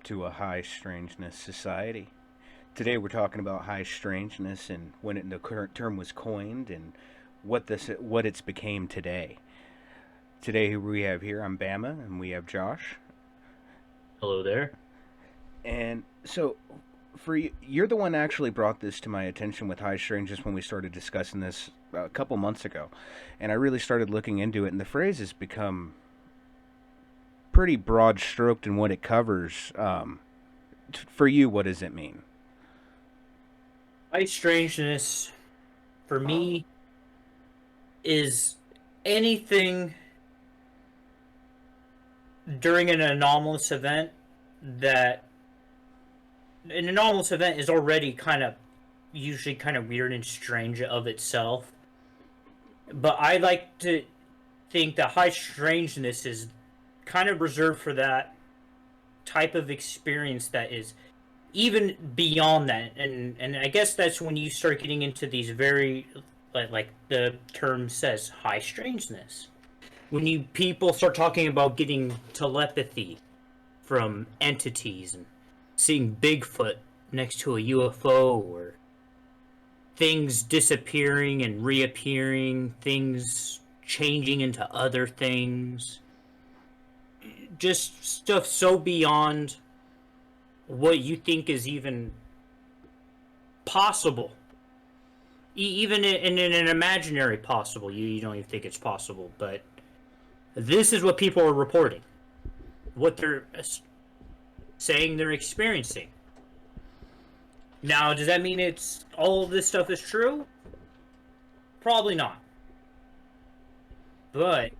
to a High Strangeness Society. Today we're talking about high strangeness and the current term was coined and what it's became today. Today we have here I'm Bama and we have Josh. Hello there. And so for you, you're the one that actually brought this to my attention with high strangeness when we started discussing this a couple months ago, and I really started looking into it. And the phrase has become pretty broad stroked in what it covers. For you, what does it mean? High strangeness, for me, is anything during an anomalous event that an anomalous event is already usually kind of weird and strange of itself. But I like to think that high strangeness is kind of reserved for that type of experience that is even beyond that, and I guess that's when you start getting into these very, like the term says, high strangeness. When you people start talking about getting telepathy from entities and seeing Bigfoot next to a UFO, or things disappearing and reappearing, things changing into other things, just stuff so beyond what you think is even possible. Even in an imaginary possible, you don't even think it's possible. But this is what people are reporting. What they're saying they're experiencing. Now, does that mean it's all of this stuff is true? Probably not. But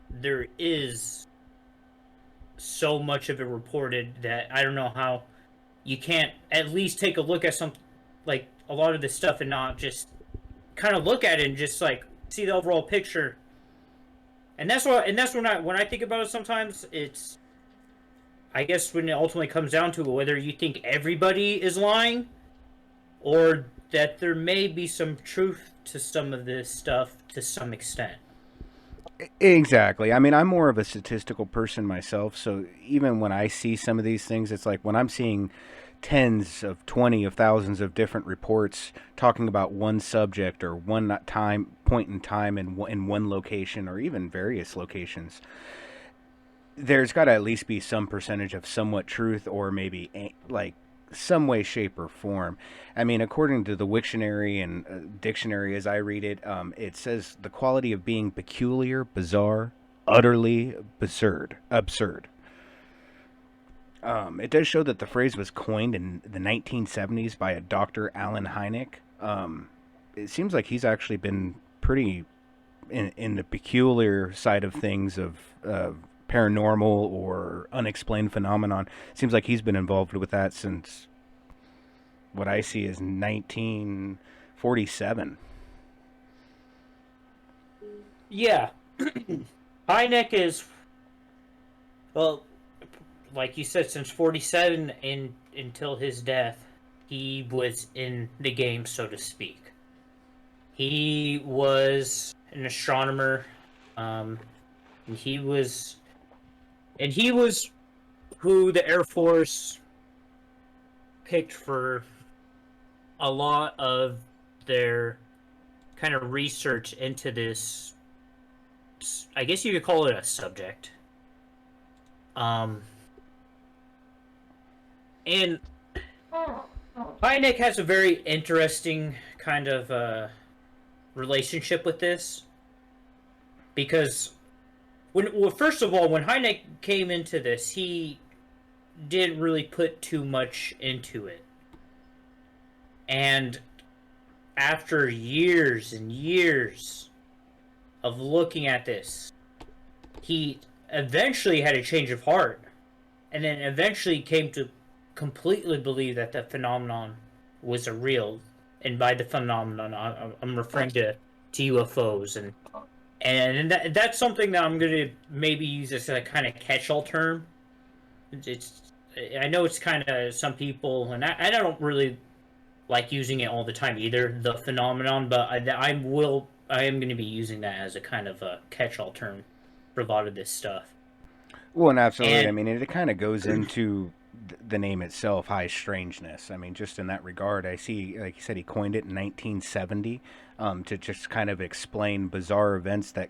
there is so much of it reported that I don't know how you can't at least take a look at some, like, a lot of this stuff and not just kind of look at it and just like see the overall picture. And that's when I think about it sometimes, it's, I guess, when it ultimately comes down to whether you think everybody is lying or that there may be some truth to some of this stuff to some extent. Exactly. I mean, I'm more of a statistical person myself, so even when I see some of these things, it's like when I'm seeing tens of 20 of thousands of different reports talking about one subject or one point in time in one location or even various locations, there's got to at least be some percentage of somewhat truth or maybe like some way, shape, or form. I mean, according to the Wiktionary and dictionary as I read it, it says the quality of being peculiar, bizarre, utterly absurd. It does show that the phrase was coined in the 1970s by a Dr. Alan Hynek. It seems like he's actually been pretty in the peculiar side of things of paranormal or unexplained phenomenon. Seems like he's been involved with that since what I see is 1947. Yeah. Hynek is, well, like you said, since 47 and until his death, he was in the game, so to speak. He was an astronomer, and he was who the Air Force picked for a lot of their kind of research into this. I guess you could call it a subject. And Hynek has a very interesting kind of relationship with this, because first of all, when Hynek came into this, he didn't really put too much into it. And after years and years of looking at this, he eventually had a change of heart, and then eventually came to completely believe that the phenomenon was a real. And by the phenomenon, I'm referring to UFOs, and that's something that I'm going to maybe use as a kind of catch-all term. I know it's kind of some people, and I don't really like using it all the time either, the phenomenon, but I am going to be using that as a kind of a catch-all term for a lot of this stuff. Well, and absolutely. I And mean, it kind of goes into the name itself, High Strangeness. I mean, just in that regard, I see, like you said, he coined it in 1970 to just kind of explain bizarre events that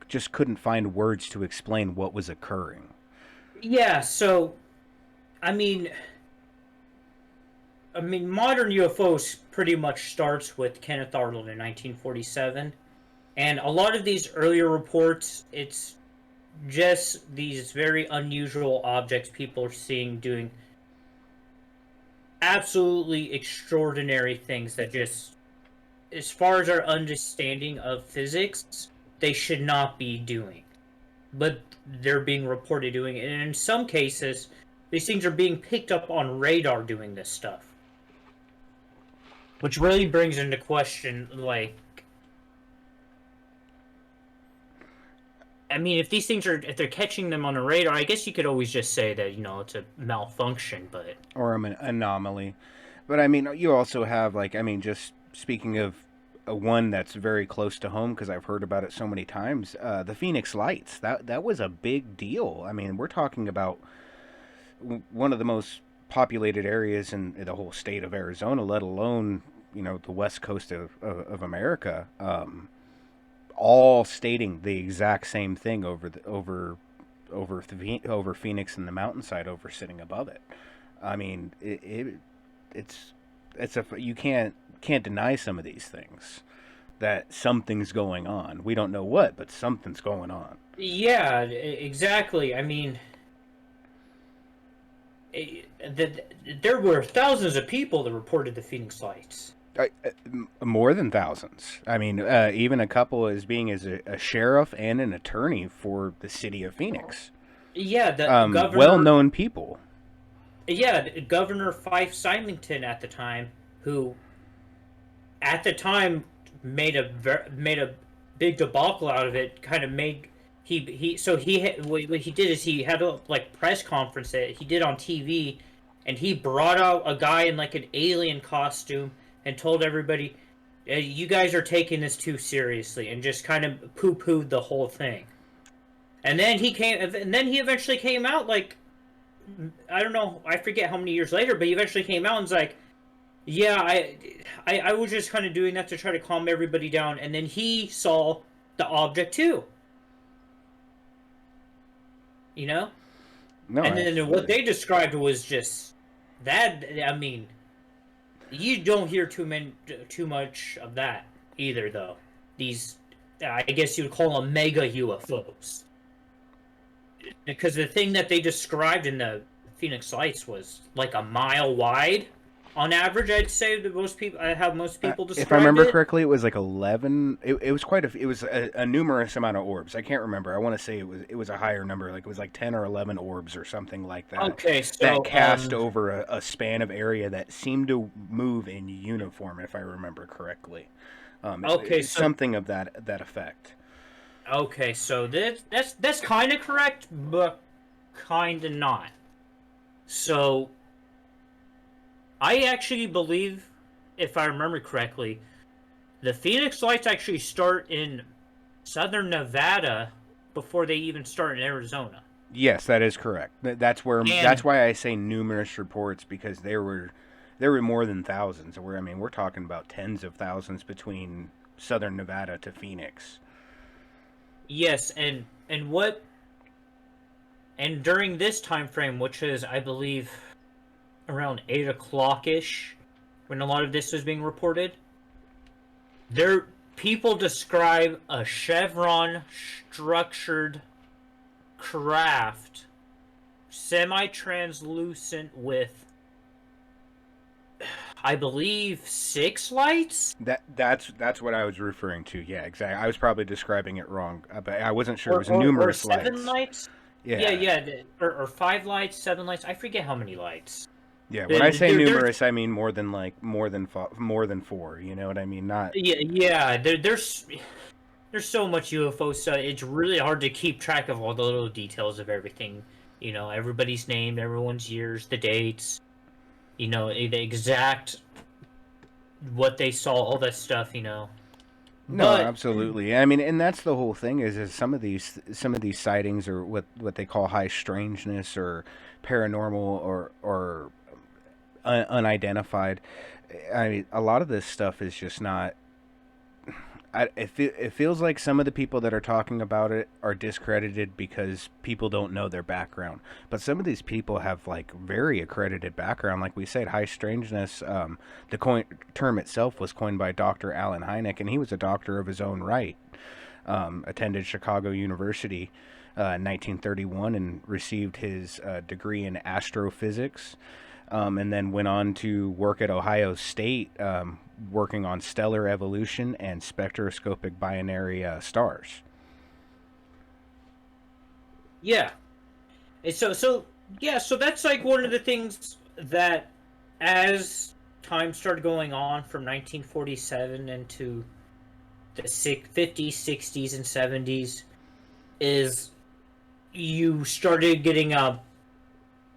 just couldn't find words to explain what was occurring. Yeah, so I mean, modern UFOs pretty much starts with Kenneth Arnold in 1947, and a lot of these earlier reports, it's just these very unusual objects people are seeing doing absolutely extraordinary things that just, as far as our understanding of physics, they should not be doing. But they're being reported doing it. And in some cases, these things are being picked up on radar doing this stuff. Which really brings into question, like, I mean, if these things are, if they're catching them on a radar, I guess you could always just say that, it's a malfunction, but... Or an anomaly. But I mean, you also have, like, I mean, just speaking of one that's very close to home because I've heard about it so many times, the Phoenix Lights. That was a big deal. I mean, we're talking about one of the most populated areas in the whole state of Arizona, let alone, the west coast of America. All stating the exact same thing over Phoenix and the mountainside over sitting above it. I mean, it's you can't deny some of these things, that something's going on. We don't know what, but something's going on. Yeah, exactly. I mean, there were thousands of people that reported the Phoenix Lights. More than thousands. I mean, even a couple as a sheriff and an attorney for the city of Phoenix. Yeah, the governor, well-known people. Yeah, Governor Fife Symington at the time, who at the time made a big debacle out of it. Kind of made what he did is he had a press conference that he did on TV, and he brought out a guy in like an alien costume and told everybody, "You guys are taking this too seriously," and just kind of poo-pooed the whole thing. And then he eventually came out, like, I don't know, I forget how many years later, but he eventually came out and was like, "Yeah, I was just kind of doing that to try to calm everybody down." And then he saw the object too. No, and then what they described was just that. I mean, you don't hear too much of that either, though. These, I guess you would call them mega UFOs, because the thing that they described in the Phoenix Lights was like a mile wide on average. I'd say that most people describe it. If I remember correctly, it was like 11. It was it was a numerous amount of orbs. I can't remember. I want to say it was a higher number. Like it was like 10 or 11 orbs or something like that. Okay, so that cast over a span of area that seemed to move in uniform, if I remember correctly. Something of that effect. Okay, so that's kind of correct, but kind of not. So, I actually believe, if I remember correctly, the Phoenix Lights actually start in southern Nevada before they even start in Arizona. Yes, that is correct. That's why I say numerous reports, because there were more than thousands. We're talking about tens of thousands between southern Nevada to Phoenix. Yes, and during this time frame, which is, I believe, around 8 o'clock-ish, when a lot of this was being reported, people describe a chevron-structured craft, semi-translucent with, I believe, 6 lights? That's what I was referring to. Yeah, exactly. I was probably describing it wrong, but I wasn't sure. It was numerous or 7 lights. Yeah. Or 5 lights, 7 lights. I forget how many lights. Yeah, when I say numerous, I mean more than 4. You know what I mean? Not. Yeah. There's so much UFO stuff. It's really hard to keep track of all the little details of everything. Everybody's name, everyone's years, the dates. The exact what they saw, all that stuff. No, But absolutely. I mean, and that's the whole thing is some of these sightings are what they call high strangeness or paranormal or unidentified. I mean, a lot of this stuff is just not. It feels like some of the people that are talking about it are discredited because people don't know their background. But some of these people have like very accredited background. Like we said, high strangeness. Term itself was coined by Dr. Alan Hynek, and he was a doctor of his own right. Attended Chicago University in 1931 and received his degree in astrophysics. And then went on to work at Ohio State, working on stellar evolution and spectroscopic binary stars. yeah, and so that's like one of the things that, as time started going on from 1947 into the 50s, 60s, and 70s, is you started getting a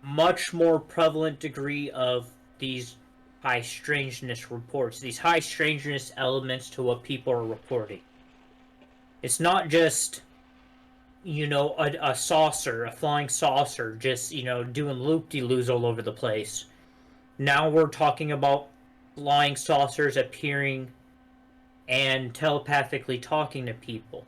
much more prevalent degree of these high strangeness reports, these high strangeness elements to what people are reporting. It's not just, a saucer, a flying saucer, just, doing loop-de-loos all over the place. Now we're talking about flying saucers appearing and telepathically talking to people,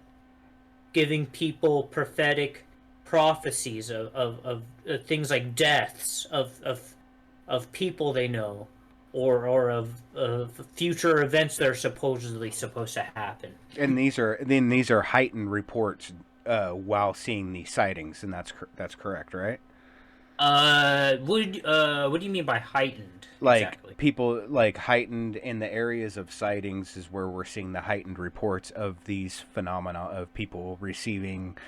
giving people prophetic prophecies of things like deaths of people they know, or of future events that are supposedly supposed to happen. And these are heightened reports while seeing these sightings, and that's correct, right? What do you mean by heightened Like exactly? people like heightened in the areas of sightings is where we're seeing the heightened reports of these phenomena of people receiving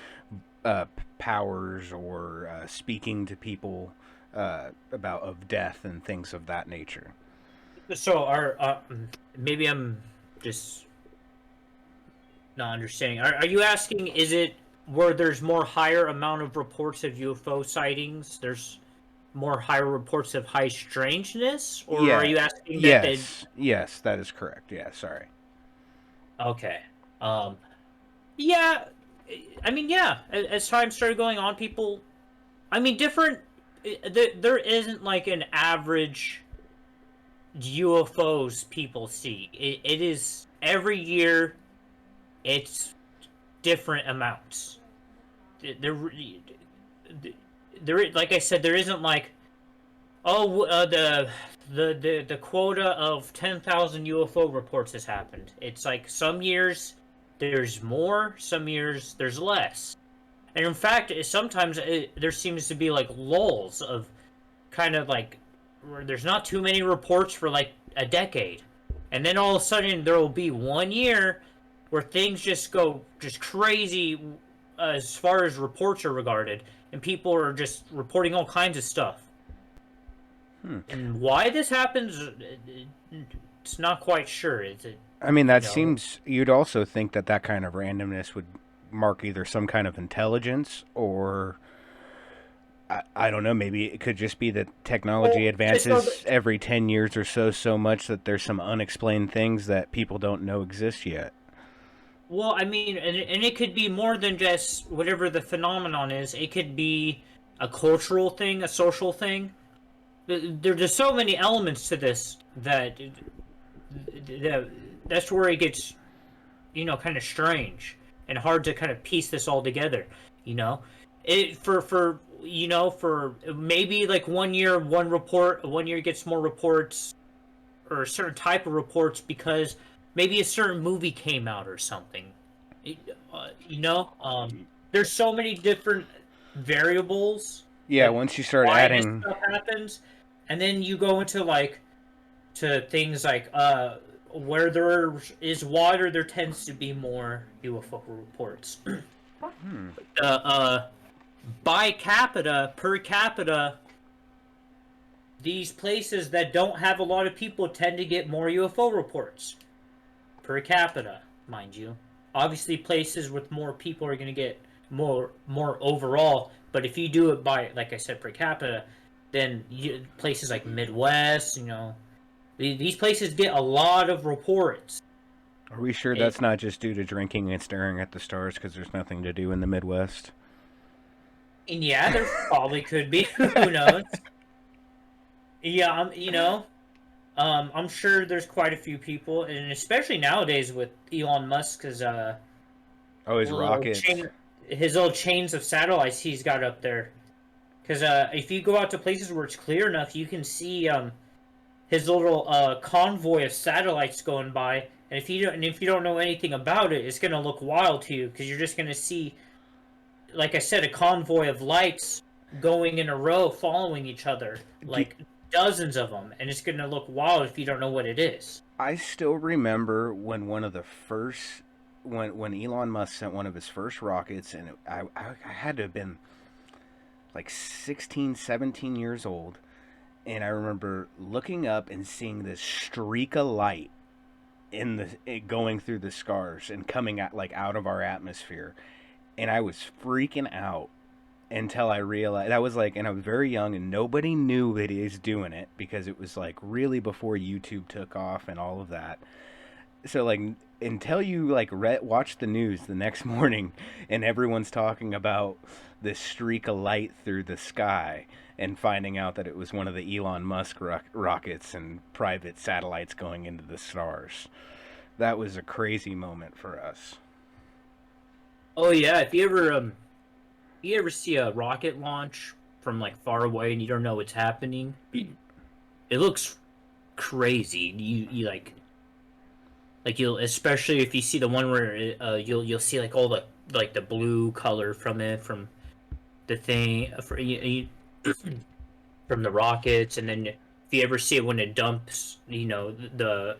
powers or speaking to people about of death and things of that nature. So, maybe I'm just not understanding. Are you asking? Is it where there's more higher amount of reports of UFO sightings? There's more higher reports of high strangeness, or are Yeah. you asking that they? Yes, that is correct. Yeah, sorry. Okay. Um. Yeah. I mean, yeah. As time started going on, people. I mean, different. There isn't like an average UFOs people see. It is every year. It's different amounts. There, like I said, there isn't like, oh, the quota of 10,000 UFO reports has happened. It's like some years there's more, some years there's less, and in fact, sometimes there seems to be like lulls of kind of like where there's not too many reports for like a decade, and then all of a sudden there will be one year where things just go just crazy as far as reports are regarded, and people are just reporting all kinds of stuff. And why this happens, it's not quite sure. I mean, You that know, seems. You'd also think that that kind of randomness would mark either some kind of intelligence or I don't know. Maybe it could just be that technology well, advances every 10 years or so much that there's some unexplained things that people don't know exist yet. I mean, and it could be more than just whatever the phenomenon is. It could be a cultural thing, a social thing. There's just so many elements to this that that's where it gets, kind of strange and hard to kind of piece this all together. You know, it for maybe like one year one report, one year gets more reports or a certain type of reports because maybe a certain movie came out or something. It, there's so many different variables Yeah, that once you start why this adding. stuff happens, and then you go into like to things like where there is water, there tends to be more UFO reports. By capita, per capita, these places that don't have a lot of people tend to get more UFO reports per capita, mind you. Obviously, places with more people are going to get more overall. But if you do it by, like I said, per capita, then places like Midwest, these places get a lot of reports. Are we sure It, that's not just due to drinking and staring at the stars because there's nothing to do in the Midwest? and yeah, there probably could be. Who knows? Yeah, I'm sure there's quite a few people, and especially nowadays with Elon Musk's Oh, his little rockets. chain, his little chains of satellites he's got up there. Because if you go out to places where it's clear enough, you can see his little convoy of satellites going by. And if you don't know anything about it, it's gonna look wild to you because you're just gonna see, like I said, a convoy of lights going in a row, following each other, Do, like dozens of them, and it's gonna look wild if you don't know what it is. I still remember when one of the first when Elon Musk sent one of his first rockets, and I had to have been like 16, 17 years old, and I remember looking up and seeing this streak of light in the it going through the scars and coming out like out of our atmosphere, and I was freaking out until I realized that was like, and I was very young and nobody knew that he was doing it because it was like really before YouTube took off and all of that. So like until you like watch the news the next morning and everyone's talking about this streak of light through the sky and finding out that it was one of the Elon Musk rockets and private satellites going into the stars. That was a crazy moment for us. Oh yeah, if you ever see a rocket launch from like far away and you don't know what's happening, it looks crazy. You like you'll, especially if you see the one where you'll see like all the blue color from it, from the thing from the rockets. And then if you ever see it when it dumps, the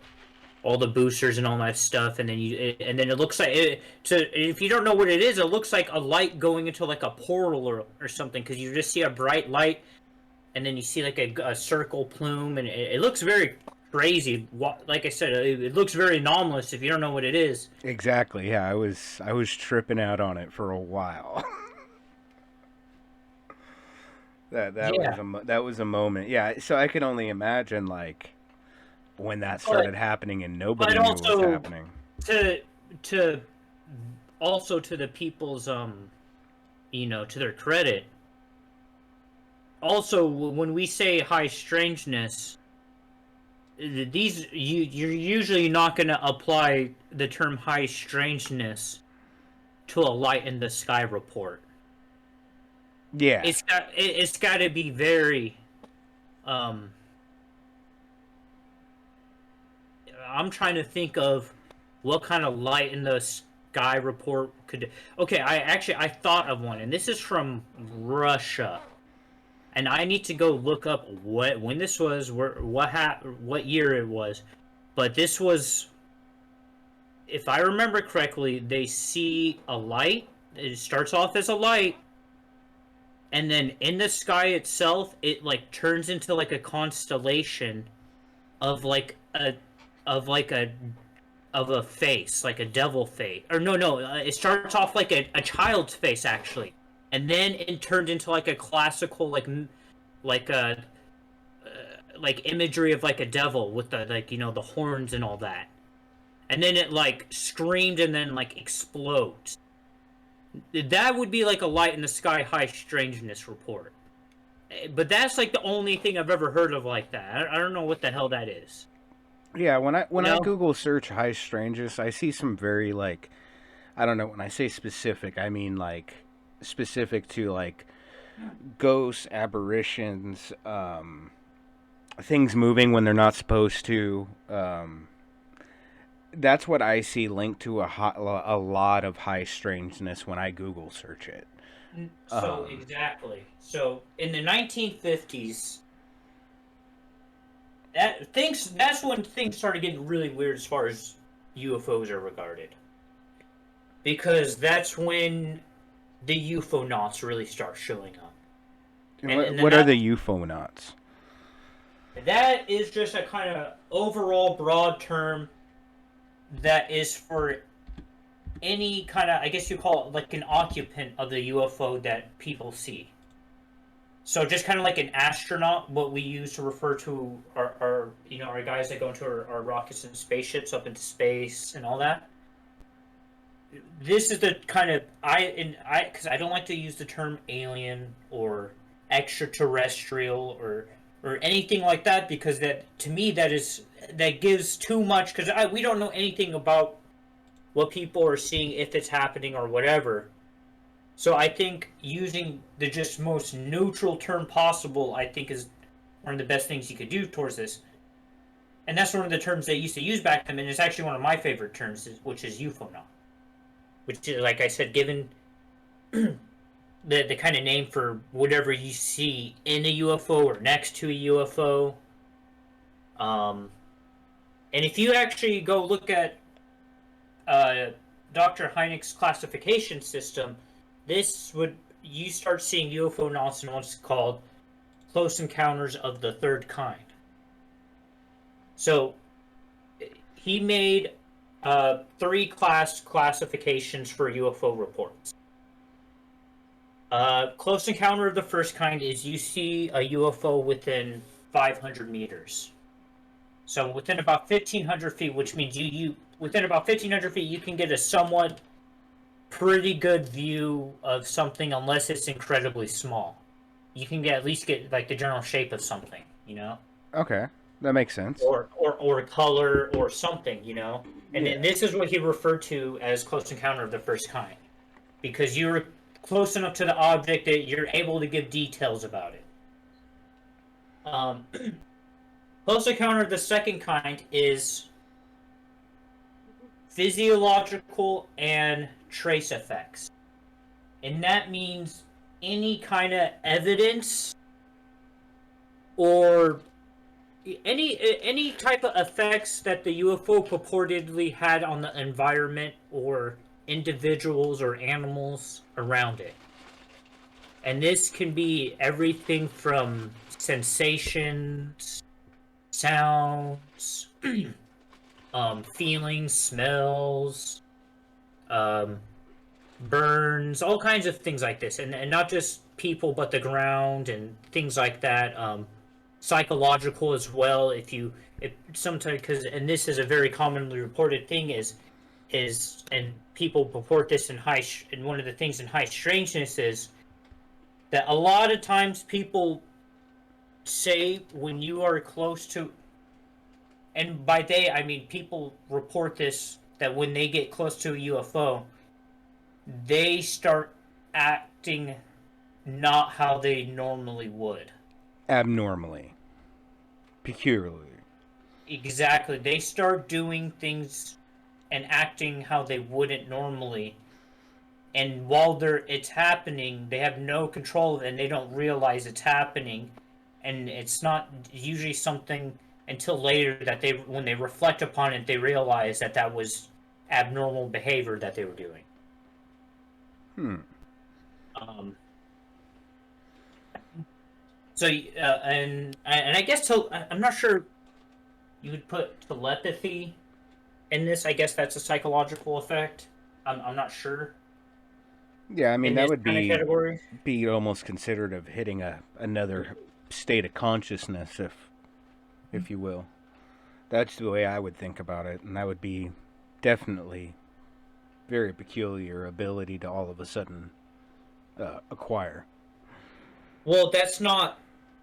all the boosters and all that stuff, and then it looks like it. So if you don't know what it is, it looks like a light going into like a portal or something, because you just see a bright light, and then you see like a circle plume, and it looks very crazy. Like I said, it looks very anomalous if you don't know what it is. Exactly. Yeah, I was tripping out on it for a while. Yeah, That was a moment. Yeah, so I can only imagine like when that but started happening and nobody but knew what was also happening. to to to the people's to their credit. Also, when we say high strangeness, you're usually not going to apply the term high strangeness to a light in the sky report. Yeah. It's got to be very um I'm trying to think of what kind of light in the sky report could. Okay, I thought of one, and this is from Russia, and I need to go look up when this was, what year it was, but this was, if I remember correctly, they see a light. It starts off as a light, and then in the sky itself, it like turns into like a constellation of like a of like a of a face, like a devil face. Or no, it starts off like a child's face actually, and then it turned into like a classical like a like imagery of like a devil with the like the horns and all that, and then it like screamed and then like explodes. That would be like a light in the sky high strangeness report. But that's like the only thing I've ever heard of like that. I don't know what the hell that is. Yeah, You when I know? Google search high strangeness, I see some very like I don't know, when I say specific, I mean like specific to like ghosts, apparitions, things moving when they're not supposed to. That's what I see linked to a lot of high strangeness when I Google search it. So Um, exactly. So in the 1950s, that's when things started getting really weird as far as UFOs are regarded. Because that's when the UFO knots really start showing up. And then what are the UFO? that is just a kind of overall broad term that is for any kind of, I guess you call it like an occupant of the UFO that people see. So just kind of like an astronaut, what we use to refer to our guys that go into our rockets and spaceships up into space and all that. This is the kind of because I don't like to use the term alien or extraterrestrial or anything like that, because that to me that gives too much, because we don't know anything about what people are seeing, if it's happening or whatever. So I think using the just most neutral term possible, I think, is one of the best things you could do towards this. And that's one of the terms they used to use back then, and it's actually one of my favorite terms, which is UFOnaut. Which is, like I said, given the kind of name for whatever you see in a UFO or next to a UFO. And if you actually go look at Dr. Hynek's classification system, you start seeing UFO nauts in what's called close encounters of the third kind. So he made 3 classifications for UFO reports. Close encounter of the first kind is you see a UFO within 500 meters. So within about 1,500 feet, which means you within about 1,500 feet, you can get a somewhat pretty good view of something, unless it's incredibly small. You can at least get like the general shape of something, Okay, that makes sense. Or color or something, And then this is what he referred to as close encounter of the first kind, because you're close enough to the object that you're able to give details about it. Close encounter of the second kind is physiological and trace effects. And that means any kind of evidence or any type of effects that the UFO purportedly had on the environment or individuals or animals around it. And this can be everything from sensations, sounds, feelings, smells, burns, all kinds of things like this, and not just people, but the ground and things like that. Psychological as well. If sometimes, and this is a very commonly reported thing, is and people report this and one of the things in High Strangeness is that a lot of times people say when you are close to, and by they I mean people report this, that when they get close to a UFO, they start acting not how they normally would. Abnormally. Peculiarly. Exactly. They start doing things and acting how they wouldn't normally. And while it's happening, they have no control of it, and they don't realize it's happening. And it's not usually something until later that when they reflect upon it, they realize that was abnormal behavior that they were doing. So, and I guess I'm not sure you would put telepathy in this. I guess that's a psychological effect. I'm not sure. Yeah, I mean, that would be almost considered of hitting another state of consciousness, if you will. That's the way I would think about it, and that would be definitely very peculiar ability to all of a sudden acquire. Well, that's not...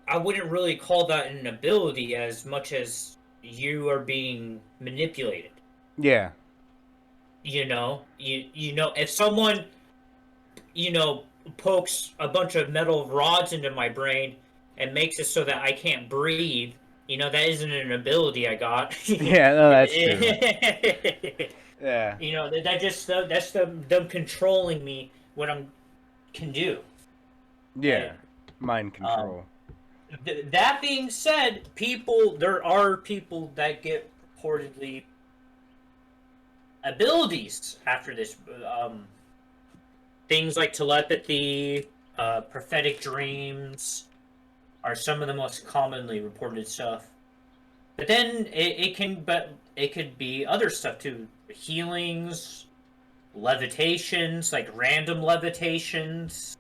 I wouldn't really call that an ability as much as you are being manipulated. Yeah. If someone, pokes a bunch of metal rods into my brain and makes it so that I can't breathe, that isn't an ability I got. Yeah, no, that's true. Yeah. That's them controlling me, what I can do. Yeah. Mind control. That being said, there are people that get reportedly abilities after this. Things like telepathy, prophetic dreams are some of the most commonly reported stuff. But then it could be other stuff too. Healings, levitations, like random levitations,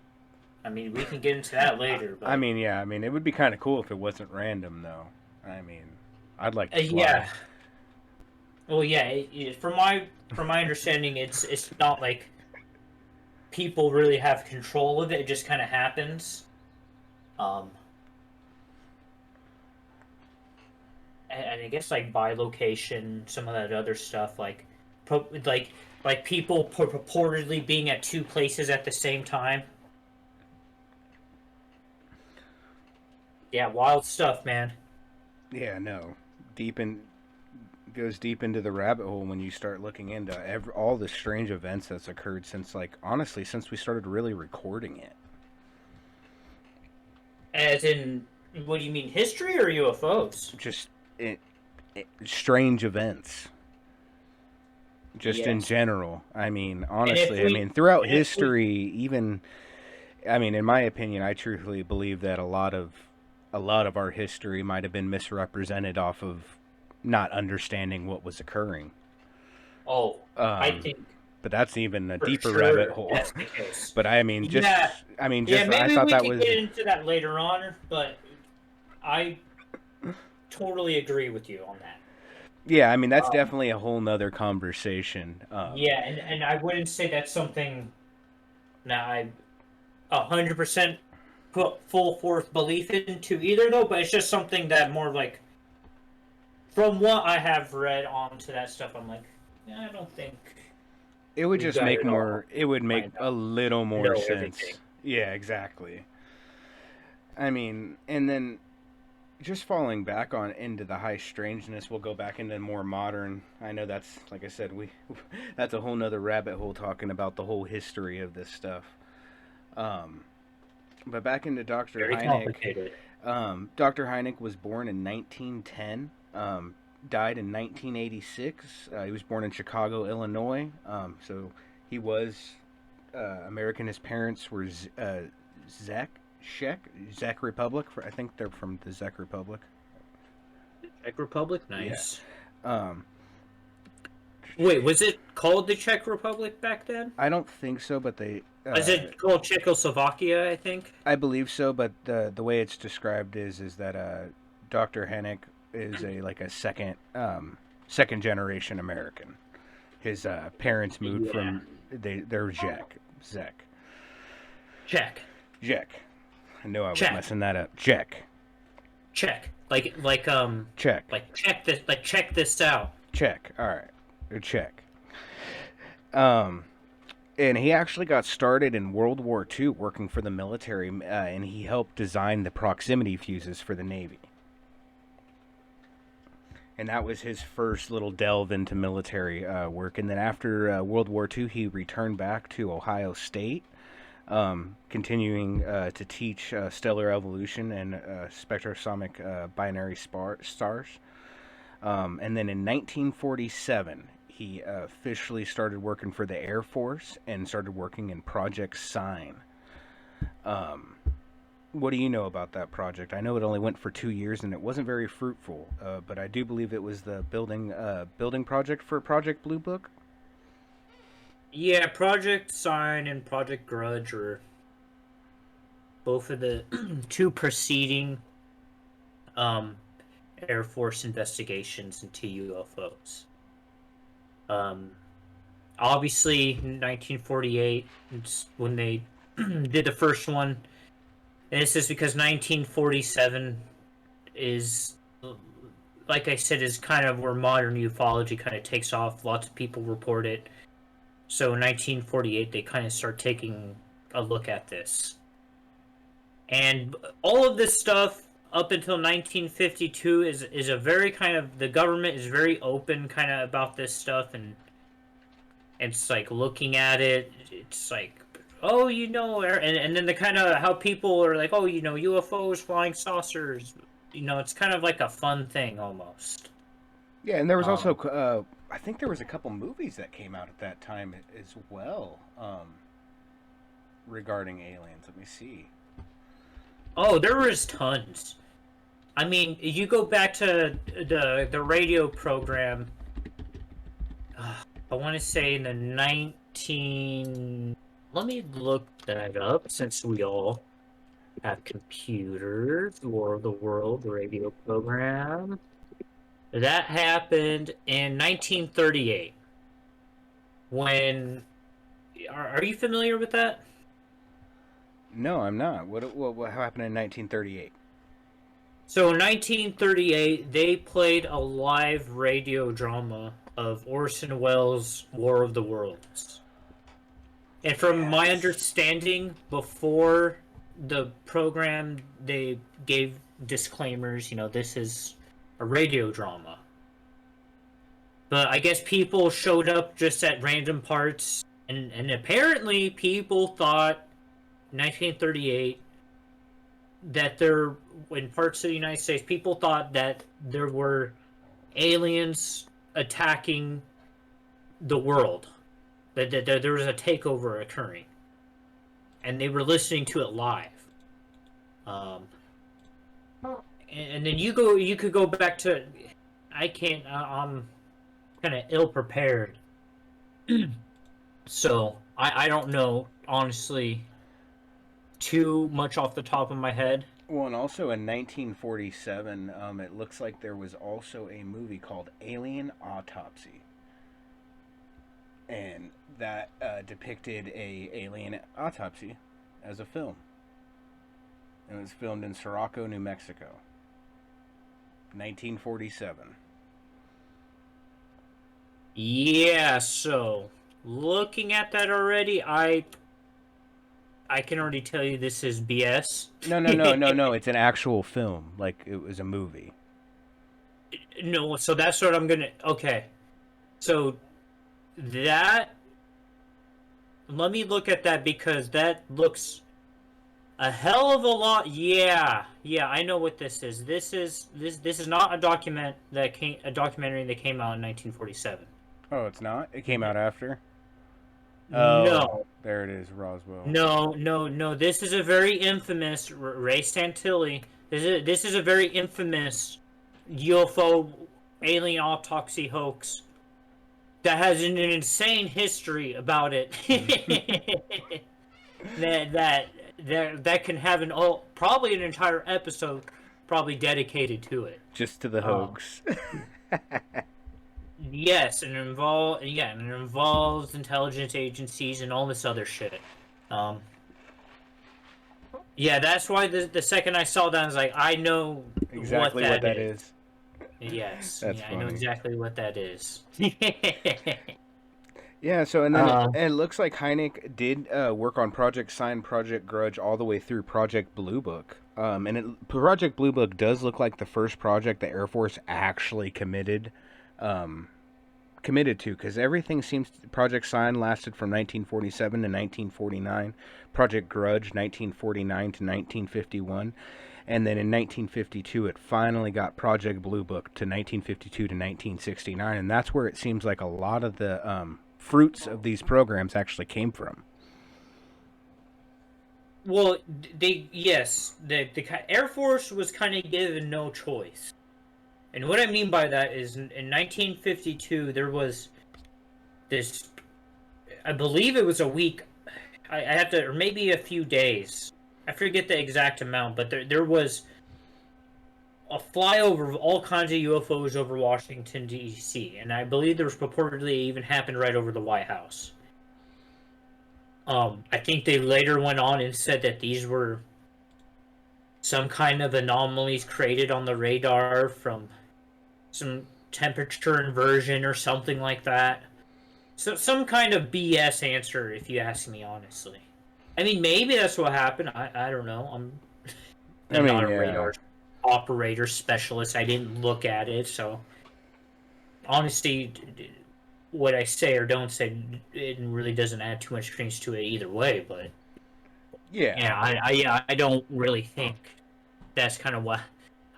I mean, we can get into that later. But I mean, yeah. I mean, it would be kind of cool if it wasn't random, though. I mean, I'd like to fly. yeah. Well, yeah. From my understanding, it's not like people really have control of it. It just kind of happens. And I guess like by location, some of that other stuff, like people purportedly being at two places at the same time. Yeah, wild stuff, man. Yeah, no. Goes deep into the rabbit hole when you start looking into all the strange events that's occurred since, like, honestly, since we started really recording it. As in, what do you mean, history or UFOs? Just strange events. Just in general. I mean, honestly, throughout history, even, I mean, in my opinion, I truthfully believe that a lot of our history might have been misrepresented off of not understanding what was occurring. Oh, I think. But that's even a deeper rabbit hole. That's the case. But I mean, just maybe I thought we that can was get into that later on. But I totally agree with you on that. Yeah, I mean that's definitely a whole nother conversation. Yeah, and I wouldn't say that's something that I 100% put full force belief into either, though. But it's just something that more like, from what I have read onto that stuff, I'm like, yeah, I don't think it would just make more. It would make a little more sense. Everything. Yeah, exactly. I mean, and then just falling back on into the high strangeness, we'll go back into more modern. I know that's, like I said, that's a whole nother rabbit hole talking about the whole history of this stuff. But back into Dr. Very Hynek. complicated. Dr. Hynek was born in 1910. Died in 1986. He was born in Chicago, Illinois. So he was American. His parents were Czech Republic. I think they're from the Czech Republic. Czech Republic? Nice. Yeah. Wait, was it called the Czech Republic back then? I don't think so, but they... is it called Czechoslovakia, I think? I believe so, but the way it's described is that Dr. Hynek is a second generation American. His parents moved from... They're Czech. Czech. I knew I was messing that up. Czech. Czech. Czech. Like check this out. Czech. All right. Czech. And he actually got started in World War II working for the military, and he helped design the proximity fuses for the Navy. And that was his first little delve into military work. And then after World War II, he returned back to Ohio State, continuing to teach stellar evolution and spectroscopic binary stars. And then in 1947, he officially started working for the Air Force and started working in Project Sign. What do you know about that project? I know it only went for 2 years and it wasn't very fruitful, but I do believe it was the building project for Project Blue Book. Yeah, Project Sign and Project Grudge were both of the two preceding Air Force investigations into UFOs. Obviously, in 1948, it's when they did the first one. And this is because 1947 is, like I said, is kind of where modern ufology kind of takes off. Lots of people report it. So in 1948, they kind of start taking a look at this. And all of this stuff up until 1952 is a very kind of, the government is very open kind of about this stuff, and it's like looking at it, it's like, oh, and then the kind of how people are like, oh, UFOs, flying saucers, it's kind of like a fun thing almost. Yeah, and there was also, I think there was a couple movies that came out at that time as well, regarding aliens. Let me see. Oh, there was tons. I mean, you go back to the radio program, I want to say in the Let me look that up since we all have computers. War of the World radio program. That happened in 1938. When are you familiar with that? No, I'm not. What happened in 1938? So in 1938, they played a live radio drama of Orson Welles' War of the Worlds. And from my Yes. understanding, before the program, they gave disclaimers, this is a radio drama. But I guess people showed up just at random parts, and apparently people thought 1938 that there, in parts of the United States, people thought that there were aliens attacking the world, that there was a takeover occurring, and they were listening to it live. Um, and then you could go back to, I can't, I'm kind of ill prepared, so I don't know honestly too much off the top of my head. Well, and also in 1947, it looks like there was also a movie called Alien Autopsy, and that depicted a alien autopsy as a film. It was filmed in Sirocco, New Mexico, 1947. Yeah, so looking at that already, I can already tell you this is BS. No, no, no, no, no. It's an actual film. Like, it was a movie. No, so that's what I'm gonna. Okay, so that, let me look at that because that looks a hell of a lot. Yeah, I know what this is. This is not a documentary that came out in 1947. Oh, it's not? It came out after? Oh, No, there it is, Roswell. no. This is a very infamous Ray Santilli. This is a very infamous UFO alien autopsy hoax that has an insane history about it. that can have probably an entire episode probably dedicated to it. Just to the hoax. Yes, and it involves intelligence agencies and all this other shit. Yeah, that's why the second I saw that, I was like, I know Exactly what that is. Yes, That's I know funny. exactly what that is. Yeah, so and then it looks like Hynek did work on Project Sign, Project Grudge, all the way through Project Blue Book. Project Blue Book does look like the first project the Air Force actually committed to, because everything seems Project Sign lasted from 1947 to 1949, Project Grudge 1949 to 1951, and then in 1952 it finally got Project Blue Book to 1952 to 1969, and that's where it seems like a lot of the fruits of these programs actually came from. Well, the Air Force was kind of given no choice. And what I mean by that is in 1952, there was this, I believe it was a week, I have to, or maybe a few days. I forget the exact amount, but there was a flyover of all kinds of UFOs over Washington, D.C. And I believe there was purportedly even happened right over the White House. I think they later went on and said that these were some kind of anomalies created on the radar from some temperature inversion or something like that. So some kind of BS answer, if you ask me honestly. I mean, maybe that's what happened. I don't know. I'm not a radar operator specialist. I didn't look at it, so honestly, what I say or don't say, it really doesn't add too much credence to it either way. But I don't really think that's kind of what.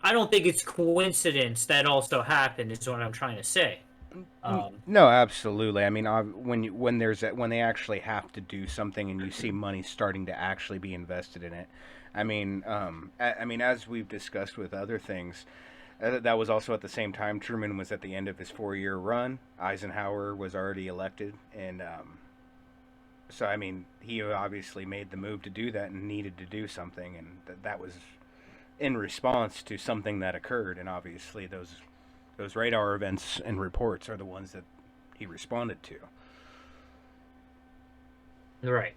I don't think it's coincidence that also happened. Is what I'm trying to say. No, absolutely. I mean, when they actually have to do something, and you see money starting to actually be invested in it. I mean, as we've discussed with other things, that was also at the same time Truman was at the end of his 4-year run. Eisenhower was already elected, and So, I mean, he obviously made the move to do that and needed to do something, and that was in response to something that occurred. And obviously, those radar events and reports are the ones that he responded to. Right.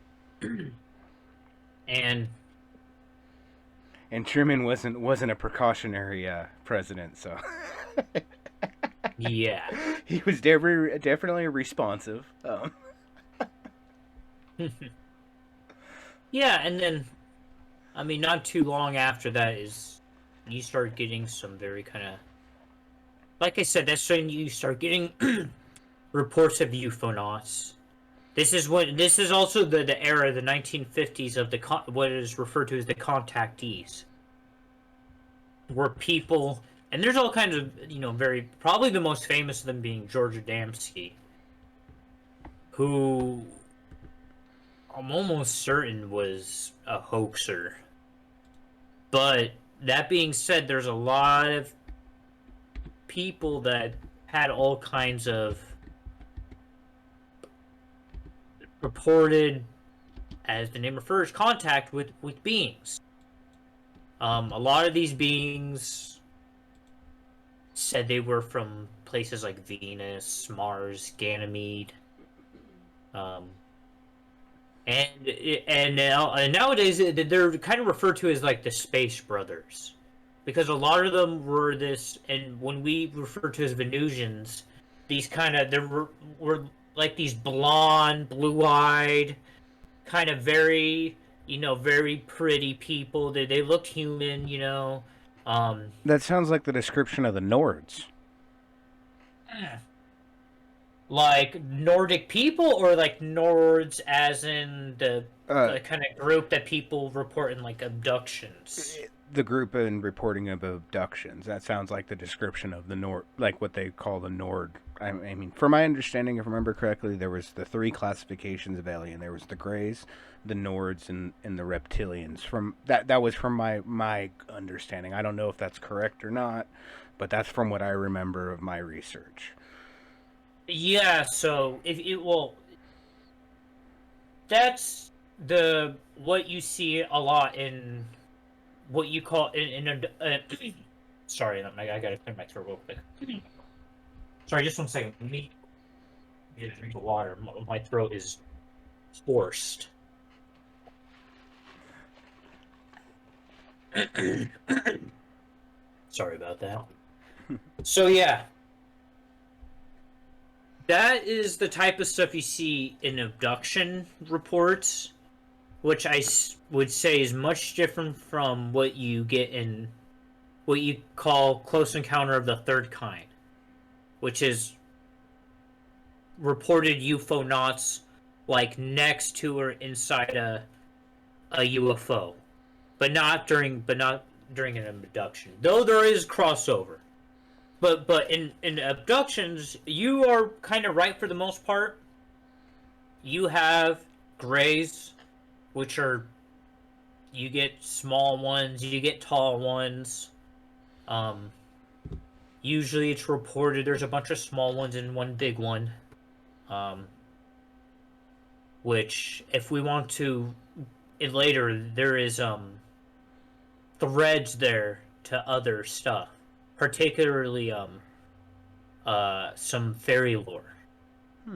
And And Truman wasn't a precautionary president, so yeah. he was definitely responsive. Yeah, and then I mean not too long after that is you start getting some very kind of, like I said, that's when you start getting reports of UFOnauts. This is also the era, the 1950s, of what is referred to as the contactees, where people, and there's all kinds of, very, probably the most famous of them being George Adamski, who I'm almost certain was a hoaxer. But that being said, there's a lot of people that had all kinds of reported, as the name refers, contact with beings. A lot of these beings said they were from places like Venus, Mars, Ganymede, and nowadays they're kind of referred to as like the Space Brothers, because a lot of them were this, and when we refer to as Venusians, these kind of were like these blonde, blue-eyed, kind of very, very pretty people. They looked human, That sounds like the description of the Nords. like Nordic people, or like Nords as in the kind of group that people report in like abductions. The group in reporting of abductions. That sounds like the description of the Nord, like what they call the Nord. I mean, from my understanding, if I remember correctly, there was the three classifications of alien. There was the Greys, the Nords, and the Reptilians. From that was from my understanding. I don't know if that's correct or not, but that's from what I remember of my research. Yeah, so if it well, that's the what you see a lot in what you call in sorry, I gotta clear my throat real quick. Sorry, just 1 second. Let me get a drink of water. My throat is forced. Sorry about that. So yeah, that is the type of stuff you see in abduction reports, which would say is much different from what you get in what you call close encounter of the third kind, which is reported UFOnauts like next to or inside a UFO, but not during an abduction. Though there is crossover. But in abductions, you are kind of right for the most part. You have grays, which are, you get small ones, you get tall ones. Usually it's reported there's a bunch of small ones and one big one. Which, if we want to, later, there is threads there to other stuff, particularly some fairy lore,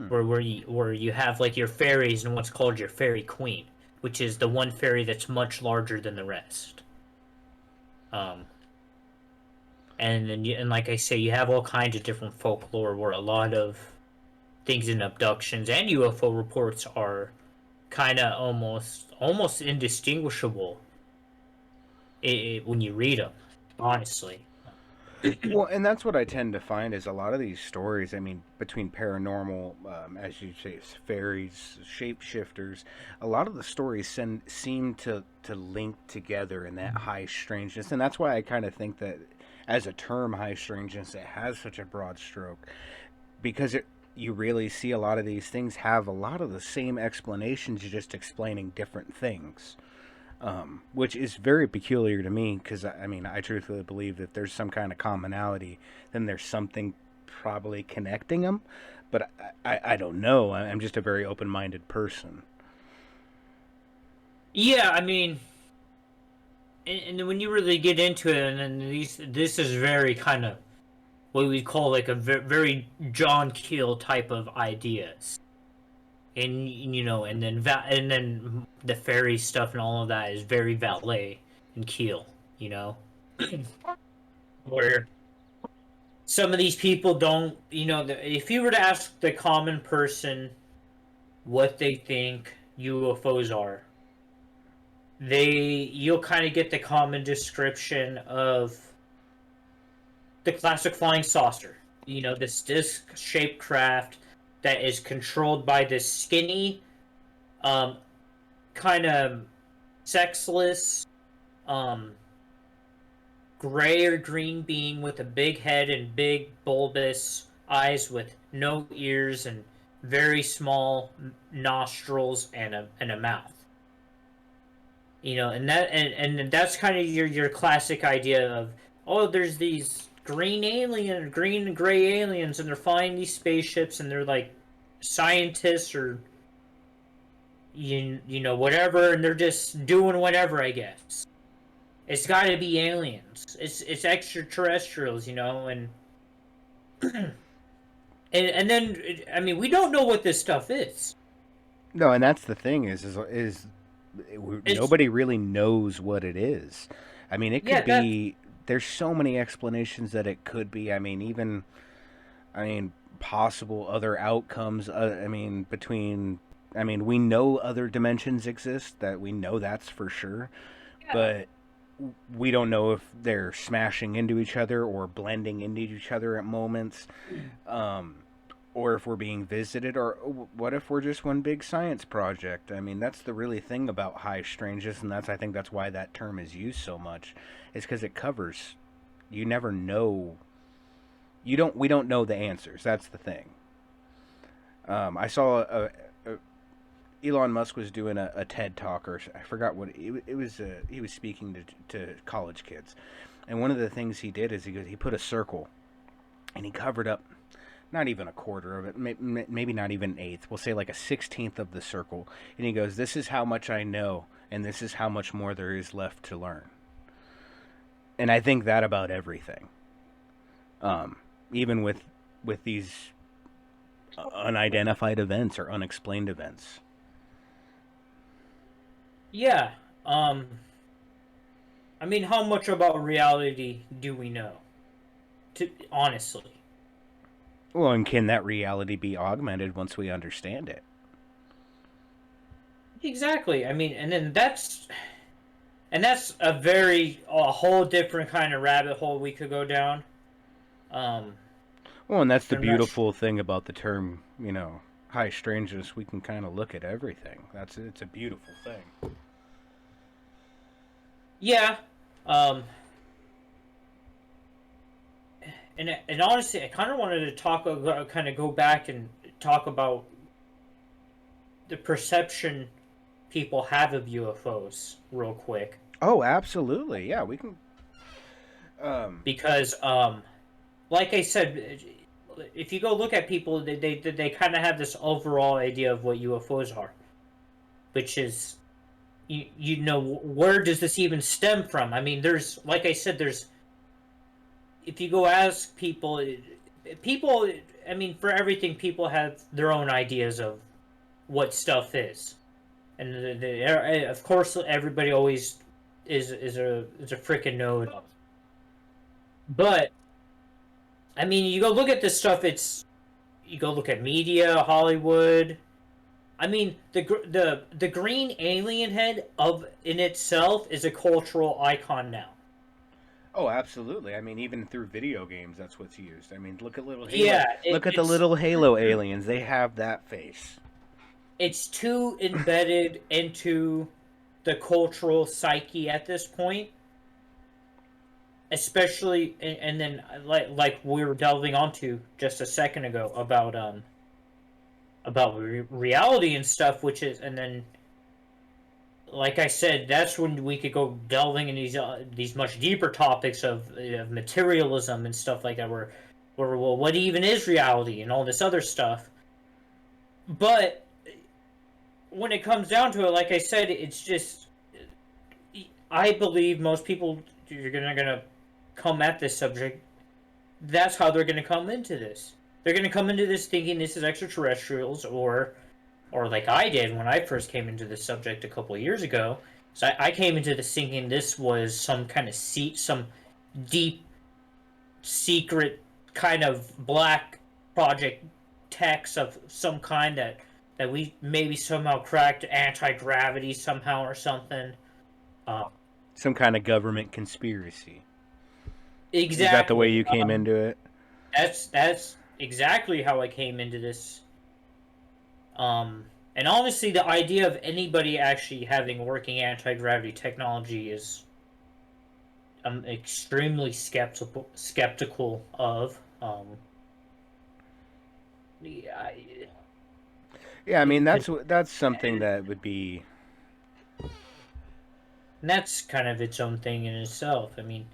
where you have like your fairies and what's called your fairy queen, which is the one fairy that's much larger than the rest. And then and like I say, you have all kinds of different folklore where a lot of things in abductions and UFO reports are kind of almost indistinguishable when you read them, honestly. Well, and that's what I tend to find is a lot of these stories. I mean, between paranormal, as you say, fairies, shapeshifters, a lot of the stories seem to link together in that high strangeness, and that's why I kind of think that as a term, high strangeness, it has such a broad stroke, because you really see a lot of these things have a lot of the same explanations, just explaining different things. Which is very peculiar to me, because I mean, I truthfully believe that there's some kind of commonality, then there's something probably connecting them, but I don't know. I'm just a very open-minded person. Yeah, I mean, and then when you really get into it, and then this is very kind of what we call like a very John Keel type of ideas, and and then the fairy stuff and all of that is very Valet and Keel, you know, where some of these people don't, if you were to ask the common person what they think UFOs are, you'll kind of get the common description of the classic flying saucer. This disc-shaped craft that is controlled by this skinny, kind of sexless, um, gray or green being with a big head and big bulbous eyes with no ears and very small nostrils and a mouth. And that's kind of your classic idea of, oh, there's these green and gray aliens, and they're flying these spaceships, and they're like scientists or whatever, and they're just doing whatever, I guess. It's got to be aliens. It's extraterrestrials, and and then, I mean, we don't know what this stuff is. No, and that's the thing nobody really knows what it is. I mean, it could be. There's so many explanations that it could be. I mean, possible other outcomes. We know other dimensions exist. That we know that's for sure, but we don't know if they're smashing into each other or blending into each other at moments, or if we're being visited, or what if we're just one big science project. I mean, that's the really thing about high strangeness, and I think that's why that term is used so much, is because it covers. You never know. We don't know the answers. That's the thing. I saw Elon Musk was doing a TED talk, or I forgot what it was. He was speaking to college kids, and one of the things he did is he put a circle, and he covered up not even a quarter of it, maybe not even an eighth. We'll say like a 16th of the circle, and he goes, "This is how much I know, and this is how much more there is left to learn." And I think that about everything, even with these unidentified events or unexplained events. Yeah. I mean, how much about reality do we know? Honestly. Well, and can that reality be augmented once we understand it? Exactly. I mean, and then that's a whole different kind of rabbit hole we could go down. Well, and that's the beautiful thing about the term, high strangeness. We can kind of look at everything. It's a beautiful thing. Yeah. And honestly, I kind of wanted to kind of go back and talk about the perception people have of UFOs real quick. Oh, absolutely. Yeah, we can. Because, like I said, if you go look at people, they kind of have this overall idea of what UFOs are, which is, where does this even stem from? I mean, like I said, if you go ask people, I mean, for everything, people have their own ideas of what stuff is, and of course, everybody always is a freaking node. But I mean, you go look at this stuff. You go look at media, Hollywood. I mean, the green alien head in itself is a cultural icon now. Oh, absolutely. I mean, even through video games, that's what's used. I mean, look at little Halo. Yeah, look at the little Halo aliens. They have that face. It's too embedded into the cultural psyche at this point. Especially, and then like we were delving onto just a second ago about reality and stuff, and then, like I said, that's when we could go delving in these much deeper topics of materialism and stuff like that, where well, what even is reality and all this other stuff. But when it comes down to it, like I said, it's just, I believe most people, you're gonna come at this subject, that's how they're gonna come into this. They're gonna come into this thinking this is extraterrestrials, or like I did when I first came into this subject a couple of years ago. So I came into this thinking this was some kind of some deep, secret kind of black project techs of some kind that we maybe somehow cracked anti-gravity somehow or something. Uh, Some kind of government conspiracy. exactly. Is that the way you came into it? That's exactly how I came into this. And honestly, the idea of anybody actually having working anti-gravity technology is I'm extremely skeptical of. Yeah, Yeah, I mean that's something that would be. and that's kind of its own thing in itself. I mean,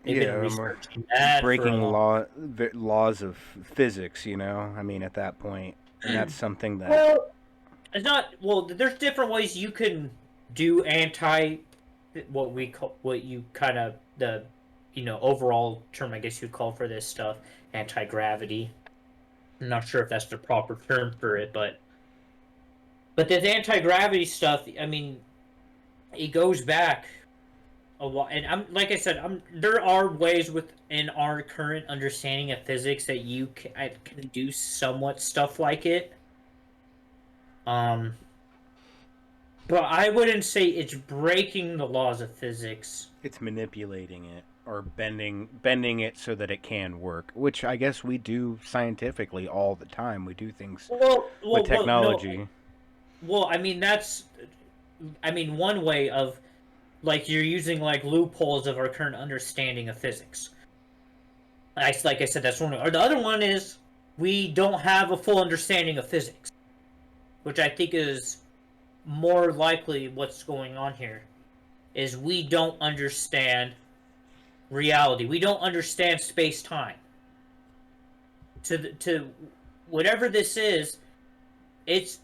they've been Yeah, researching that for a breaking long. laws of physics. I mean, at that point, and that's something that. Well, it's not. Well, there's different ways you can do what you kind of the overall term I guess you'd call for this stuff anti-gravity. I'm not sure if that's the proper term for it, but this anti-gravity stuff, I mean, it goes back a while, and like I said, there are ways within our current understanding of physics that you can do somewhat stuff like it. But I wouldn't say it's breaking the laws of physics. It's manipulating it or bending it so that it can work, which I guess we do scientifically all the time. We do things with technology. No, well, I mean one way of like you're using like loopholes of our current understanding of physics. Like I said, that's one. Or the other one is we don't have a full understanding of physics, which I think is more likely what's going on here. Is we don't understand reality. We don't understand space-time. To whatever this is, it's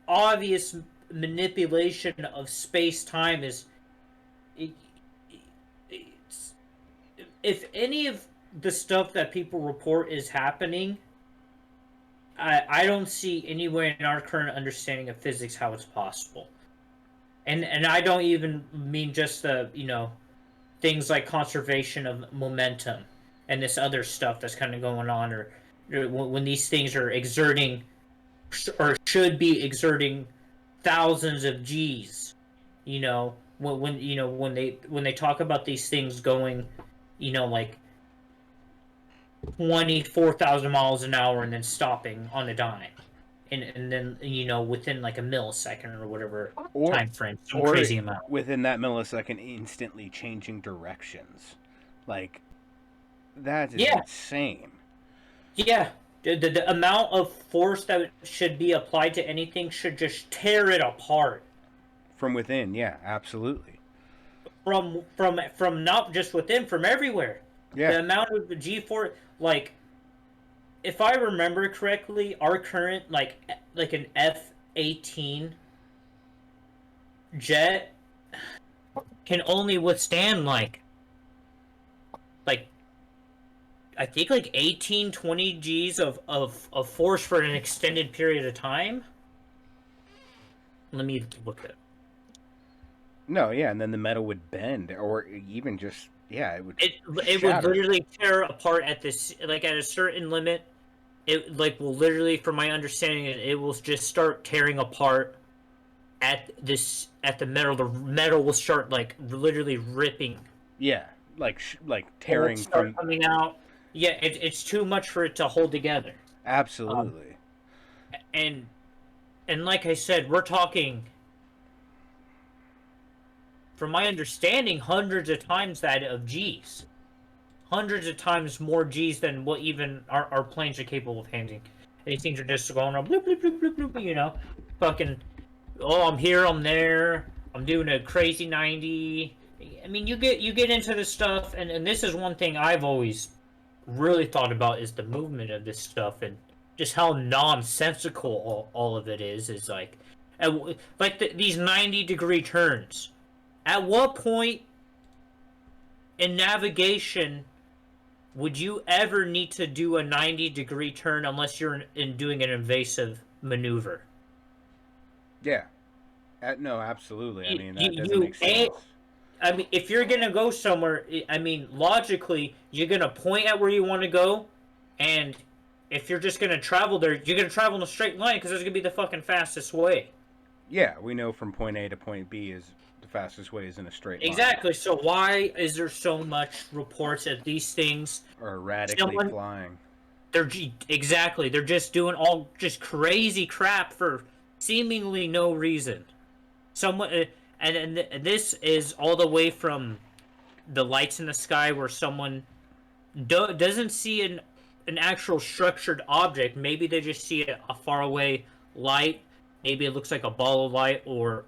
obvious manipulation of space-time is. If any of the stuff that people report is happening, I don't see anywhere in our current understanding of physics how it's possible. And I don't even mean just the, things like conservation of momentum and this other stuff that's kind of going on, or when these things are exerting or should be exerting thousands of G's, when they talk about these things going, like 24,000 miles an hour and then stopping on a dime. And then, within like a millisecond or whatever time frame, some crazy amount. Within that millisecond, instantly changing directions. Like, that is insane. Yeah. The amount of force that should be applied to anything should just tear it apart. From within, yeah, absolutely. From not just within, from everywhere. Yeah. The amount of G-force, like, if I remember correctly, our current, like an F-18 jet can only withstand, like I think, like 18, 20 Gs of force for an extended period of time. Let me look at it. No, yeah, and then the metal would bend, or even just, it would It would literally tear apart at this, like, at a certain limit. It, like, will literally, from my understanding, it will just start tearing apart at the metal. The metal will start, like, literally ripping. Yeah, like tearing from coming out. Yeah, it's too much for it to hold together. Absolutely. And like I said, we're talking, from my understanding, hundreds of times that of G's. Hundreds of times more G's than what even our planes are capable of handling. These things are just going on, bloop, bloop, bloop, bloop, bloop, fucking, I'm here, I'm there, I'm doing a crazy 90. I mean, you get into this stuff, and this is one thing I've always really thought about, is the movement of this stuff, and just how nonsensical all of it is like, Like these 90-degree turns. At what point in navigation would you ever need to do a 90-degree turn unless you're in doing an invasive maneuver? Yeah. No, absolutely. I You, mean, that doesn't you make ain't. sense. I mean, if you're gonna go somewhere, I mean, logically, you're gonna point at where you want to go, and if you're just gonna travel there, you're gonna travel in a straight line because that's gonna be the fucking fastest way. Yeah, we know from point A to point B is the fastest way is in a straight line. Exactly. So why is there so much reports that these things Or erratically flying. Exactly. They're just doing all just crazy crap for seemingly no reason. Someone and this is all the way from the lights in the sky where someone doesn't see an actual structured object. Maybe they just see a faraway light. Maybe it looks like a ball of light, or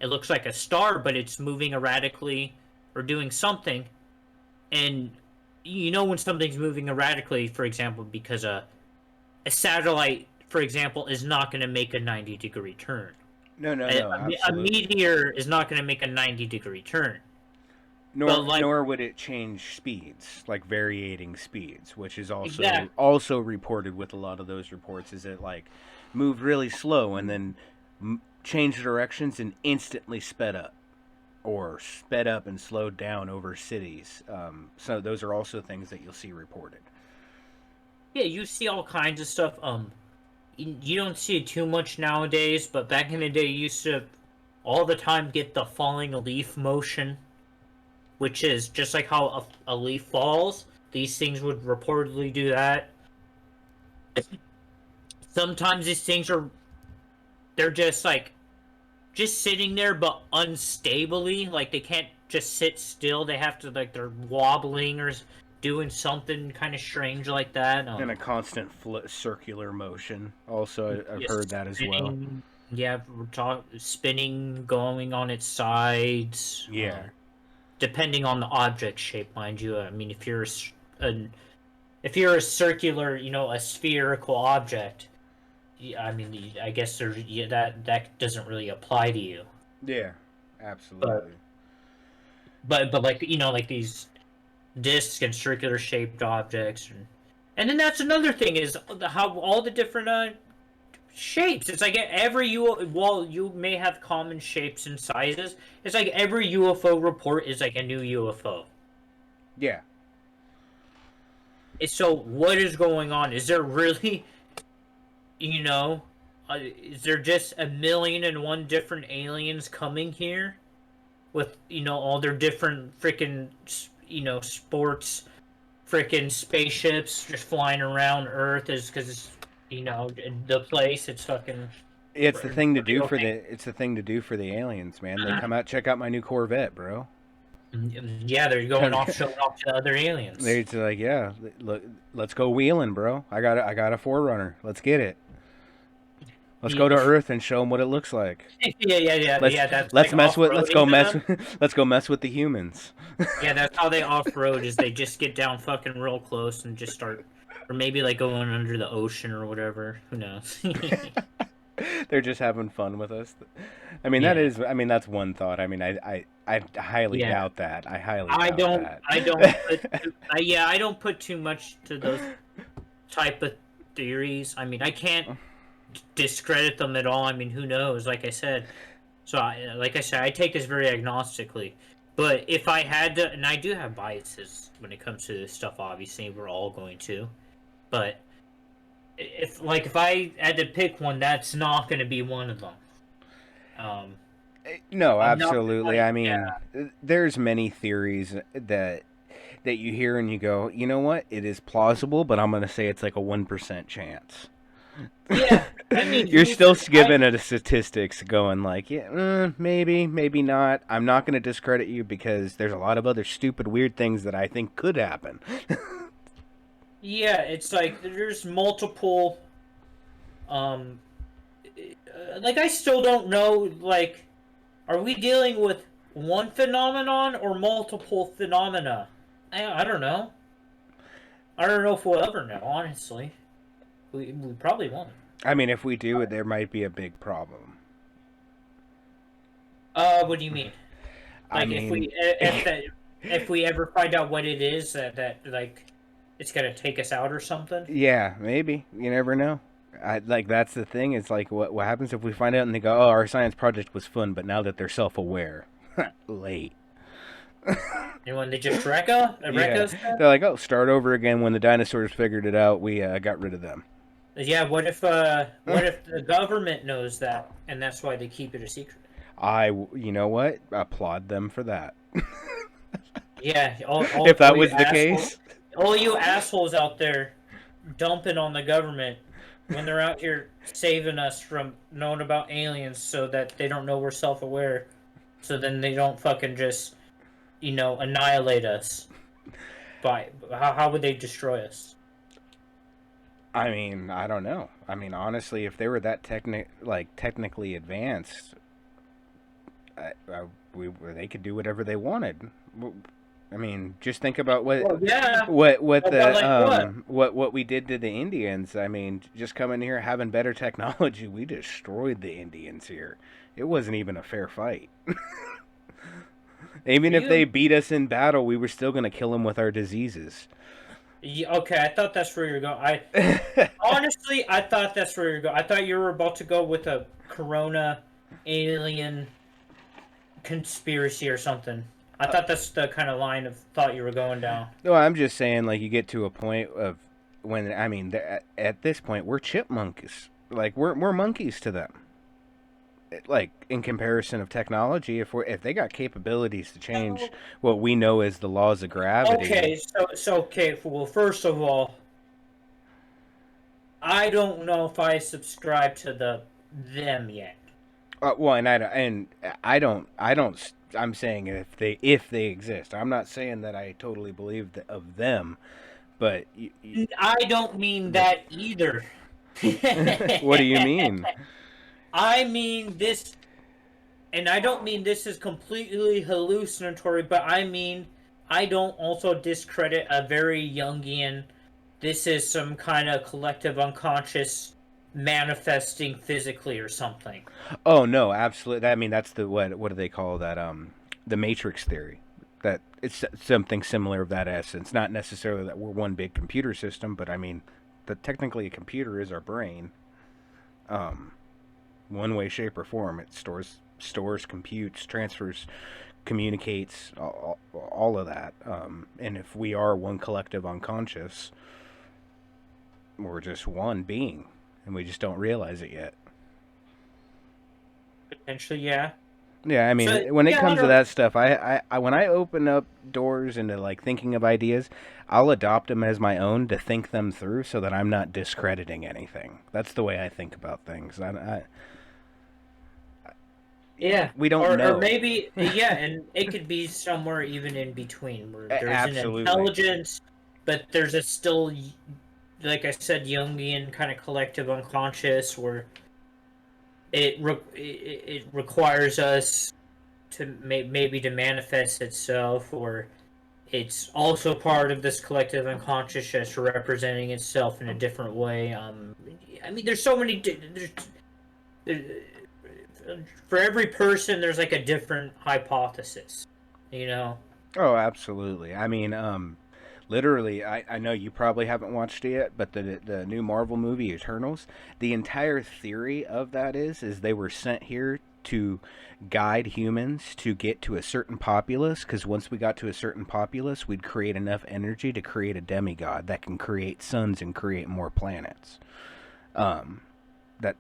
it looks like a star, but it's moving erratically or doing something. And you know when something's moving erratically, for example, because a satellite, for example, is not going to make a 90-degree turn. No, A absolutely. meteor is not going to make a 90-degree turn. Nor would it change speeds, like varying speeds, which is Exactly. also reported with a lot of those reports. Is it like moved really slow and then changed directions and instantly sped up, or sped up and slowed down over cities. So those are also things that you'll see reported. Yeah, you see all kinds of stuff. You don't see it too much nowadays, but back in the day, you used to all the time get the falling leaf motion, which is just like how a leaf falls. These things would reportedly do that. Sometimes these things they're just like just sitting there, but unstably. Like they can't just sit still. They have to they're wobbling or doing something kind of strange like that. And a constant circular motion. Also, I've heard that as well. Yeah, spinning, going on its sides. Yeah. Depending on the object shape, mind you. I mean, if you're a circular, a spherical object, I mean, I guess that doesn't really apply to you. Yeah, absolutely. But like like these discs and circular shaped objects, and then that's another thing is how all the different shapes. It's like while you may have common shapes and sizes, it's like every UFO report is like a new UFO. Yeah. So what is going on? Is there really, is there just 1,000,001 different aliens coming here with all their different freaking sports freaking spaceships just flying around Earth is because the place it's fucking. It's the thing to do for the aliens, man. They come out, check out my new Corvette, bro. Yeah, they're going off showing off to other aliens. They're like, yeah, look, let's go wheeling, bro. I got a 4Runner. Let's get it. Let's go to Earth and show them what it looks like. Yeah. Let's go mess with the humans. Yeah, that's how they off road. Is they just get down fucking real close and just start, or maybe like going under the ocean or whatever. Who knows? They're just having fun with us. I mean, that's one thought. I mean, I highly doubt that. I don't that. I don't put too much to those type of theories. I mean, I can't discredit them at all. I mean, who knows? Like I said, I take this very agnostically. But if I had to, and I do have biases when it comes to this stuff. Obviously, we're all going to. But if I had to pick one, that's not going to be one of them. No, absolutely. I mean, there's many theories that you hear and you go, you know what? It is plausible, but I'm going to say it's like a 1% chance. Yeah, I mean, you're still giving it a statistics, going like, yeah, maybe not. I'm not going to discredit you because there's a lot of other stupid, weird things that I think could happen. Yeah, it's like there's multiple. Like I still don't know. Like, are we dealing with one phenomenon or multiple phenomena? I don't know. I don't know if we'll ever know. Honestly, we probably won't. I mean, if we do it, there might be a big problem. What do you mean? I Like mean, if we ever find out what it is that like it's gonna take us out or something? yeah, maybe. You never know. That's the thing. It's like what happens if we find out and they go, "Oh, our science project was fun," but now that they're self-aware, late. And when they just wreck Yeah, us? they're like, "Oh, start over again." When the dinosaurs figured it out, we got rid of them. Yeah, what if the government knows that and that's why they keep it a secret? You know what? Applaud them for that. Yeah, If that all you was the assholes, case, all you assholes out there dumping on the government when they're out here saving us from knowing about aliens so that they don't know we're self-aware, so then they don't fucking just, annihilate us. By how would they destroy us? I mean, I don't know. I mean, honestly, if they were that technically advanced, they could do whatever they wanted. I mean, just think about Well, yeah, what but like what? what we did to the Indians. I mean, just coming here having better technology, we destroyed the Indians here. It wasn't even a fair fight. Even if they You beat us in battle, we were still gonna kill them with our diseases. Yeah, okay, I thought that's where you're going. I honestly, I thought that's where you're going. I thought you were about to go with a Corona alien conspiracy or something. I thought that's the kind of line of thought you were going down. No, I'm just saying, like, you get to a point of when I mean, at this point, we're chipmunks. Like, we're monkeys to them. Like in comparison of technology, if they got capabilities to change what we know as the laws of gravity. Okay, okay. Well, first of all, I don't know if I subscribe to them yet. Well, I don't. I'm saying if they exist. I'm not saying that I totally believe of them, but I don't mean but that either. what do you mean? I mean this, and I don't mean this is completely hallucinatory, but I mean I don't also discredit a very Jungian. This is some kind of collective unconscious manifesting physically or something. Oh no, absolutely. I mean, that's the what do they call that? The Matrix theory. That it's something similar of that essence. Not necessarily that we're one big computer system, but I mean, that technically a computer is our brain. Um, One way, shape, or form. It stores, computes, transfers, communicates, all of that. And if we are one collective unconscious, we're just one being, and we just don't realize it yet. Potentially, yeah. Yeah, I So mean, when it yeah, I comes to don't. that stuff, I when I open up doors into like thinking of ideas, I'll adopt them as my own to think them through, so that I'm not discrediting anything. That's the way I think about things. Yeah, We don't or know. maybe yeah, and it could be somewhere even in between where there's an Absolutely. intelligence, but there's a still, like I said, Jungian kind of collective unconscious where it requires us to maybe to manifest itself, or it's also part of this collective unconscious just representing itself in a different way. I mean, there's so many. There, for every person, there's like a different hypothesis. You know. Oh, absolutely. I mean, literally, I know you probably haven't watched it yet, but the new Marvel movie Eternals, the entire theory of that is they were sent here to guide humans to get to a certain populace, because once we got to a certain populace, we'd create enough energy to create a demigod that can create suns and create more planets. Um,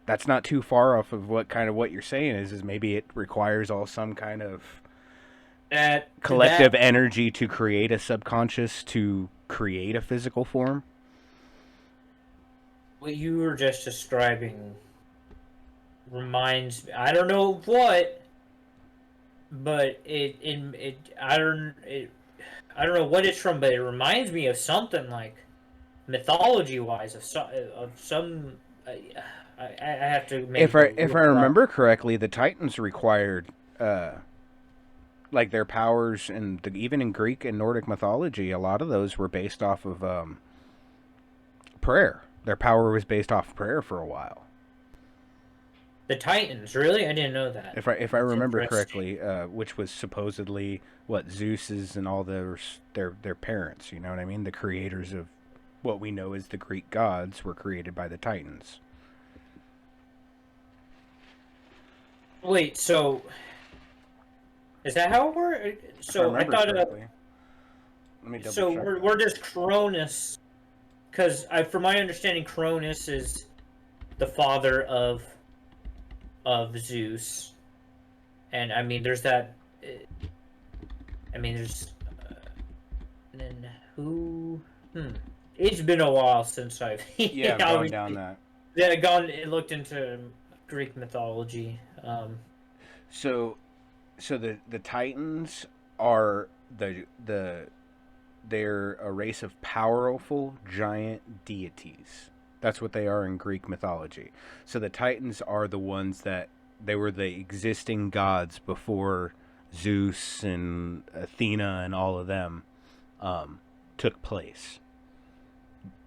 that's not too far off of what you're saying is maybe it requires all some kind of collective That energy to create a subconscious to create a physical form. what you were just describing reminds me. I don't know what, but I don't know what it's from, but it reminds me of something like mythology wise of some. I have to If maybe I if look I it up. remember correctly, the Titans required like their powers, and even in Greek and Nordic mythology, a lot of those were based off of prayer. Their power was based off prayer for a while. The Titans, really? I didn't know that. If I remember correctly, which was supposedly what Zeus's and all their parents. You know what I mean? The creators of what we know as the Greek gods were created by the Titans. Wait, so is that how it works? So I thought correctly. Let me double so check. we're just Cronus, because from my understanding, Cronus is the father of Zeus, and I mean there's that. I mean there's and then who? It's been a while since I've gone down that. Yeah, gone and looked into Greek mythology. So the Titans are they're a race of powerful giant deities. That's what they are in Greek mythology. So the Titans are the ones that they were the existing gods before Zeus and Athena and all of them took place.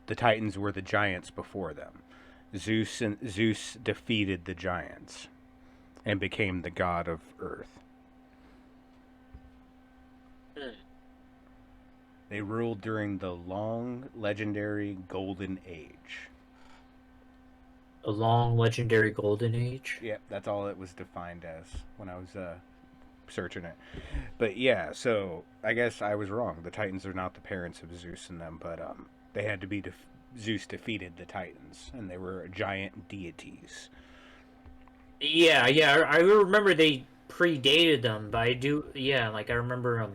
The Titans were the giants before them. Zeus defeated the giants and became the god of Earth. They ruled during the long, legendary Golden Age. A long, legendary Golden Age? Yeah, that's all it was defined as when I was searching it. But yeah, so I guess I was wrong. The Titans are not the parents of Zeus and them, but they had to be... Zeus defeated the Titans, and they were giant deities. Yeah, I remember they predated them, but I remember,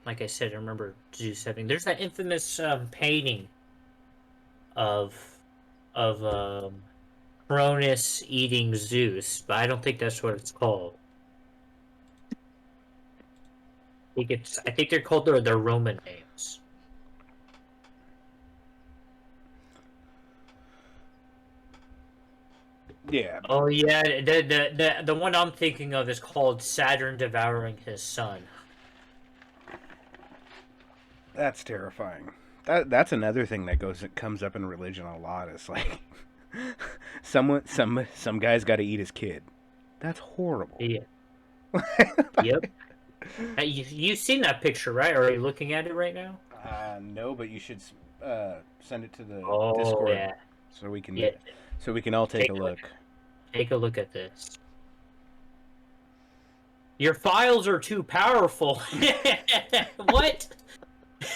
like I said, I remember Zeus having... There's that infamous painting of Cronus eating Zeus, but I don't think that's what it's called. I think they're called their Roman names. Yeah. Oh yeah, the one I'm thinking of is called Saturn devouring his son. That's terrifying. That's another thing that comes up in religion a lot. It's like some guy's got to eat his kid. That's horrible. Yeah. Yep. You've seen that picture, right? Or are you looking at it right now? No, but you should send it to the Oh, Discord yeah. so we can all take a look. Take a look at this. Your files are too powerful. What?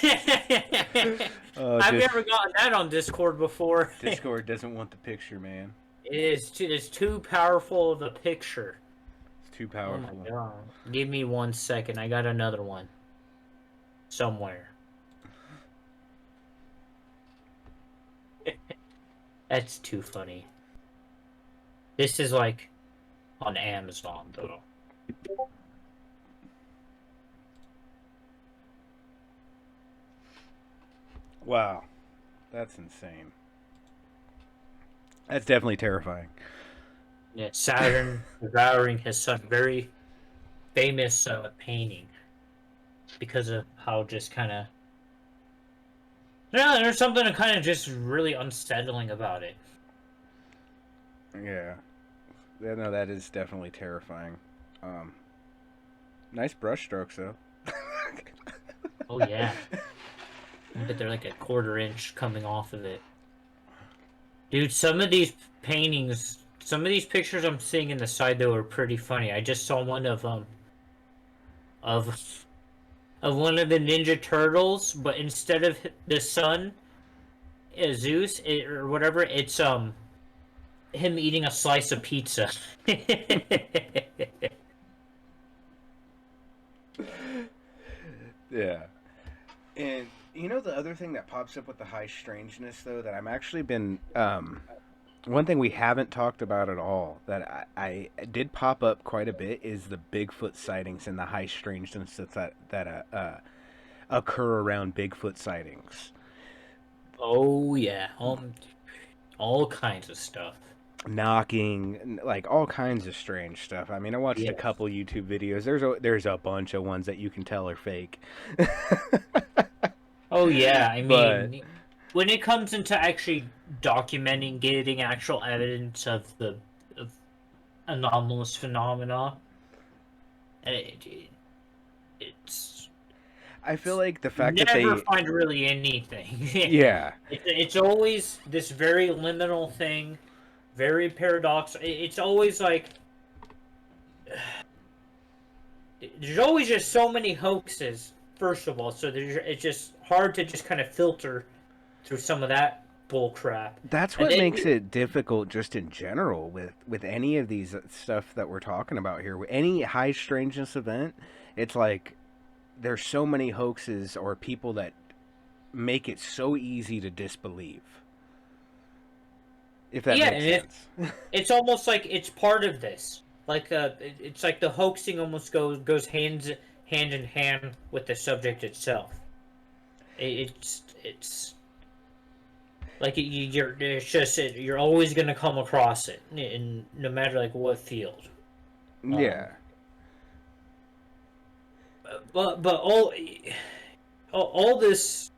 I've never gotten that on Discord before. Discord doesn't want the picture, man. It's too powerful of a picture. It's too powerful. Oh my God. Give me 1 second. I got another one. Somewhere. That's too funny. This is like on Amazon, though. Wow. That's insane. That's definitely terrifying. Yeah, Saturn devouring his son. Very famous painting. Because of how just kind of... Yeah, there's something kind of just really unsettling about it. Yeah. Yeah, no, that is definitely terrifying. Nice brush strokes, though. Oh, yeah. But they're like a 1/4 inch coming off of it. Dude, some of these paintings, some of these pictures I'm seeing in the side, though, are pretty funny. I just saw one of one of the Ninja Turtles, but instead of the sun, Zeus, or whatever, it's him eating a slice of pizza. Yeah. And you know the other thing that pops up with the high strangeness, though, that I'm actually been one thing we haven't talked about at all that I did pop up quite a bit is the Bigfoot sightings and the high strangeness that occur around Bigfoot sightings. Oh yeah, all kinds of stuff. Knocking, like all kinds of strange stuff. I mean, I watched a couple YouTube videos. There's a bunch of ones that you can tell are fake. Oh yeah, I mean, when it comes into actually documenting, getting actual evidence of the of anomalous phenomena, it's I feel like the you fact that never they, find really anything. yeah, It's always this very liminal thing, very paradoxical. It's always like there's always just so many hoaxes. First of all, so it's just hard to just kind of filter through some of that bull crap. that's And what then makes it difficult just in general with any of these stuff that we're talking about here. With any high strangeness event, it's like there's so many hoaxes or people that make it so easy to disbelieve. If that yeah, makes and sense. it's almost like it's part of this. Like it's like the hoaxing almost goes hand in hand with the subject itself. It's like it's just you're always gonna come across it in no matter like what field. Um, Yeah. but all this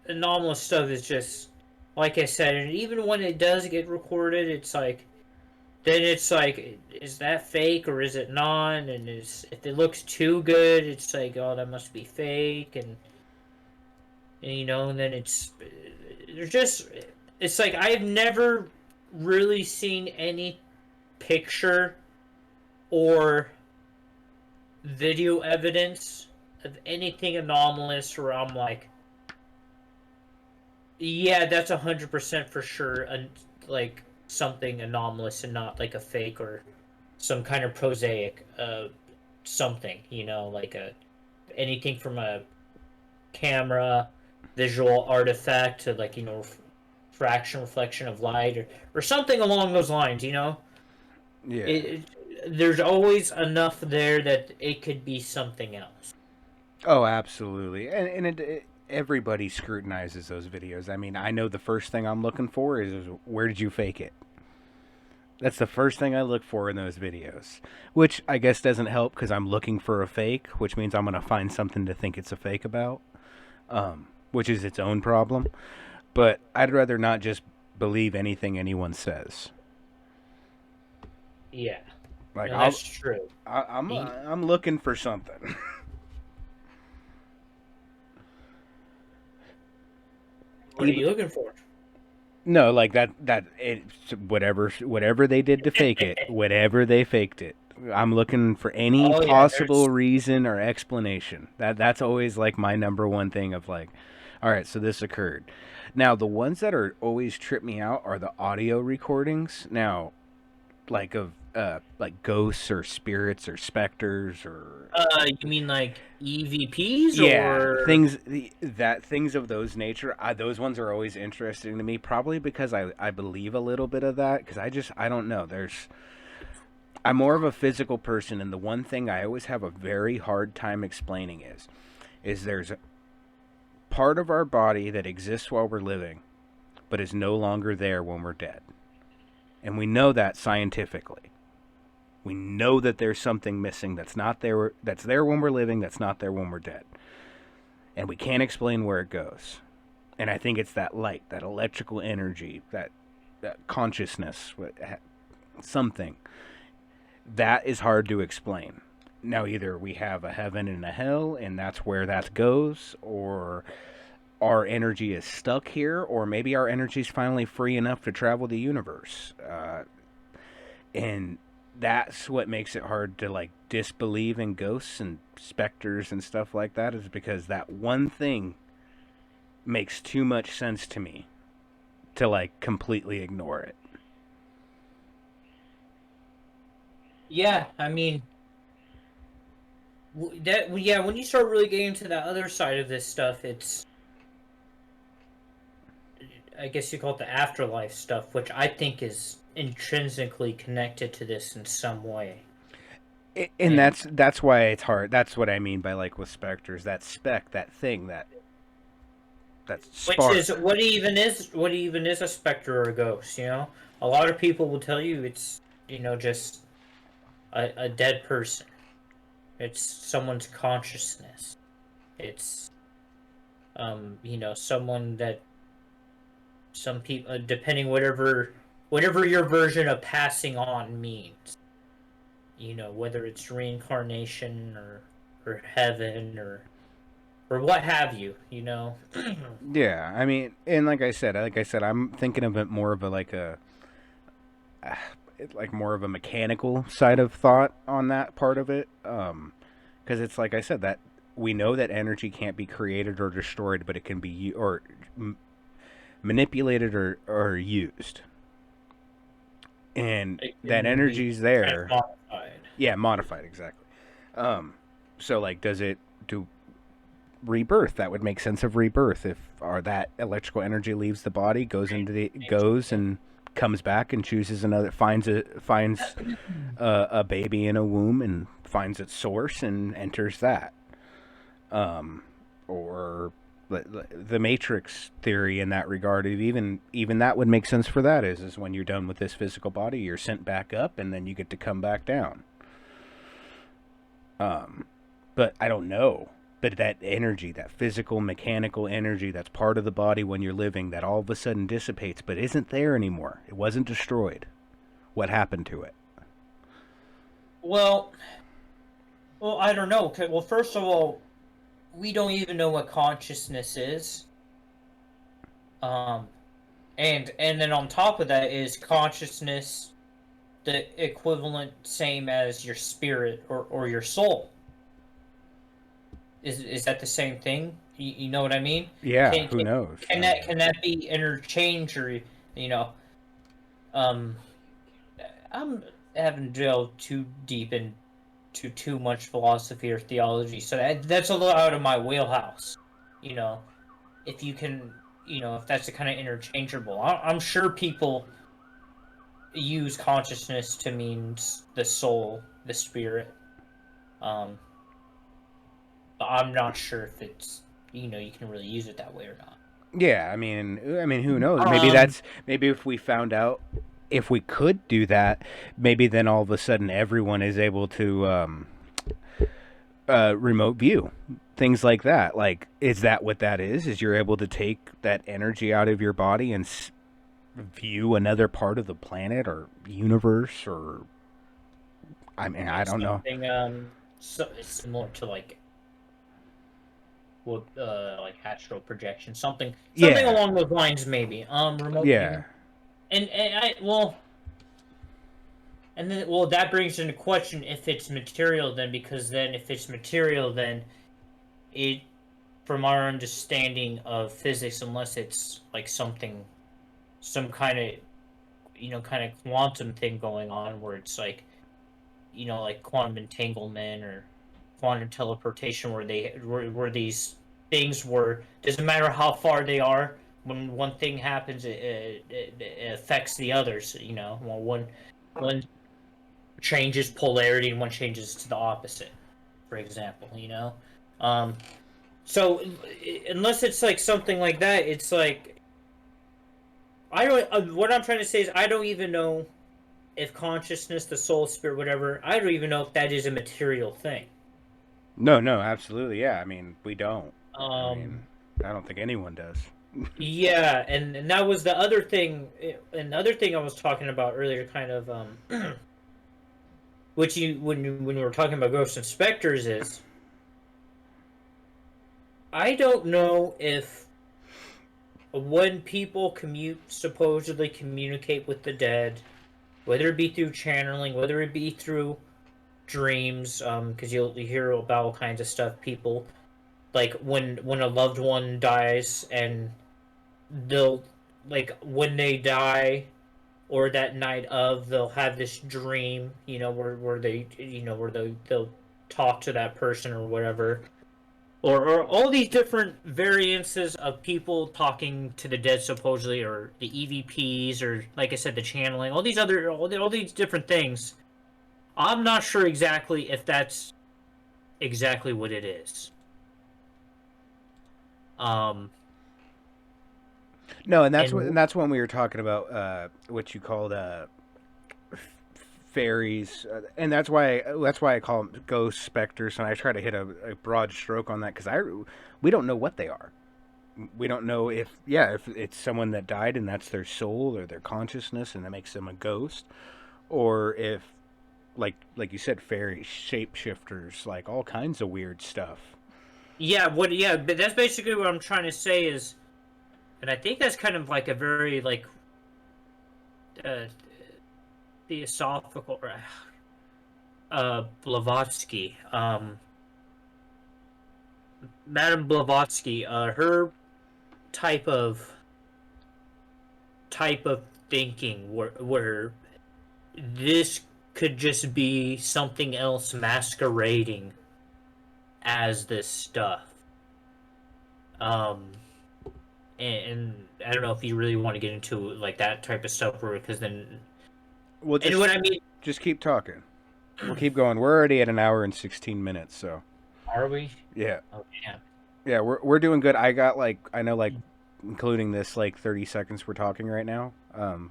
anomalous stuff is just like I said, and even when it does get recorded, it's like then it's like, is that fake or is it not? And if it looks too good, it's like, oh, that must be fake, and then there's just it's like I've never really seen any picture or video evidence of anything anomalous where I'm like, yeah, that's 100% for sure, and like something anomalous and not like a fake or some kind of prosaic something, like anything from a camera visual artifact to like fraction reflection of light or something along those lines. Yeah. It, there's always enough there that it could be something else. Oh, absolutely. And everybody scrutinizes those videos. I mean, I know the first thing I'm looking for is where did you fake it? That's the first thing I look for in those videos, which I guess doesn't help because I'm looking for a fake, which means I'm going to find something to think it's a fake about, which is its own problem. But I'd rather not just believe anything anyone says. Yeah, Like no, that's true. I'm looking for something. What are you looking for? No, like that it's whatever they did to fake it, whatever they faked it. I'm looking for any Oh yeah, there's possible reason or explanation. That's always like my number one thing of like, all right, so this occurred. Now, the ones that are always trip me out are the audio recordings. Now, like of like ghosts or spirits or specters or you mean like EVPs yeah, or things of those nature. Those ones are always interesting to me. Probably because I believe a little bit of that. Because I don't know. I'm more of a physical person, and the one thing I always have a very hard time explaining is there's a part of our body that exists while we're living, but is no longer there when we're dead, and we know that scientifically. We know that there's something missing that's not there. That's there when we're living. That's not there when we're dead. And we can't explain where it goes. And I think it's that light, that electrical energy, that consciousness, something that is hard to explain. Now, either we have a heaven and a hell, and that's where that goes, or our energy is stuck here, or maybe our energy is finally free enough to travel the universe. And that's what makes it hard to like disbelieve in ghosts and specters and stuff like that, is because that one thing makes too much sense to me to like completely ignore it. yeah, I mean yeah, when you start really getting into that other side of this stuff, it's I guess you call it the afterlife stuff, which I think is intrinsically connected to this in some way. And And that's why it's hard. That's what I mean by like with specters, that speck, that thing, that which is spark. what even is a specter or a ghost, A lot of people will tell you it's, just a dead person. It's someone's consciousness. It's someone that Some people, depending whatever your version of passing on means. Whether it's reincarnation or heaven or what have you. Yeah, I mean, and like I said, I'm thinking of it more of a like more of a mechanical side of thought on that part of it. Because it's like I said, that we know that energy can't be created or destroyed, but it can be manipulated or used, and It that can be energy's there. modified. Yeah, modified exactly. So like, does it do rebirth? That would make sense of rebirth if that electrical energy leaves the body, goes and comes back and chooses another, finds a baby in a womb and finds its source and enters that. Or the Matrix theory in that regard, even that would make sense for that. Is when you're done with this physical body, you're sent back up, and then you get to come back down. But I don't know. But that energy, that physical, mechanical energy that's part of the body when you're living, that all of a sudden dissipates, but isn't there anymore. It wasn't destroyed. What happened to it? Well, I don't know. Well, first of all, we don't even know what consciousness is. And then on top of that, is consciousness the equivalent same as your spirit or your soul? Is that the same thing? You know what I mean? Yeah, who knows? Can that be interchange, or um, I'm haven't delved too deep into too much philosophy or theology, so that's a little out of my wheelhouse. If you can, if that's the kind of interchangeable, I'm sure people use consciousness to mean the soul, the spirit. But I'm not sure if it's you can really use it that way or not. Yeah, I mean, who knows? Maybe if we found out, if we could do that, maybe then all of a sudden everyone is able to remote view things like that. Like, is that what that is? Is you're able to take that energy out of your body and view another part of the planet or universe, or I mean, I don't know. So it's similar to like astral projection, something Yeah. along those lines, maybe. Remote Yeah. viewing. And then that brings into question if it's material then, because then if it's material, then it, from our understanding of physics, unless it's like some kind of quantum thing going on where it's like like quantum entanglement or quantum teleportation, where these things doesn't matter how far they are, when one thing happens, it affects the others. One changes polarity and one changes to the opposite, for example. So unless it's like something like that, it's like I don't. What I'm trying to say is I don't even know if consciousness, the soul, spirit, whatever. I don't even know if that is a material thing. No, absolutely. Yeah, I mean, we don't. I Um, don't think anyone does. yeah, and that was the other thing. Another thing I was talking about earlier, kind of, which when we were talking about ghosts and specters, is I don't know if when people supposedly communicate with the dead, whether it be through channeling, whether it be through dreams, because you hear about all kinds of stuff. People, like when a loved one dies, and they'll, like, when they die or that night of, they'll have this dream, where they, they'll talk to that person or whatever. Or all these different variances of people talking to the dead, supposedly, or the EVPs, or like I said, the channeling, all these different things. I'm not sure exactly if that's exactly what it is. No, and that's when we were talking about what you called fairies, and that's why I call them ghost specters, and I try to hit a broad stroke on that, because we don't know what they are. we don't know if it's someone that died and that's their soul or their consciousness and that makes them a ghost, or if, like you said, fairies, shapeshifters, like all kinds of weird stuff. Yeah, but that's basically what I'm trying to say is, and I think that's kind of like a very like uh, theosophical, Blavatsky, Madame Blavatsky, her type of type of thinking where this could just be something else masquerading as this stuff. Um, and I don't know if you really want to get into like that type of stuff, because then, Well, and what I mean, just keep talking. We'll keep going. We're already at an hour and 16 minutes, so. are we? Yeah. Oh yeah. Yeah, we're doing good. I know including this 30 seconds we're talking right now,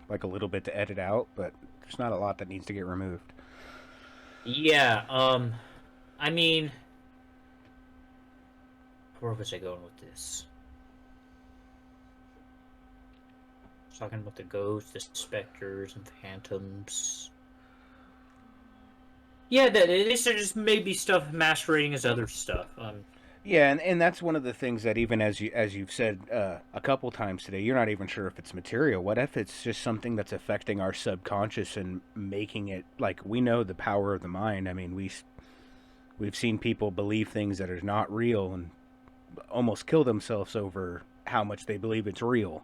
like a little bit to edit out, but there's not a lot that needs to get removed. Yeah. I mean, where was I going with this? Talking about the ghosts, the specters, and phantoms. Yeah, this is just maybe stuff masquerading as other stuff. Yeah, and that's one of the things that even as you've said a couple times today, you're not even sure if it's material. What if it's just something that's affecting our subconscious and making it like we know the power of the mind. I mean, we've seen people believe things that are not real and almost kill themselves over how much they believe it's real.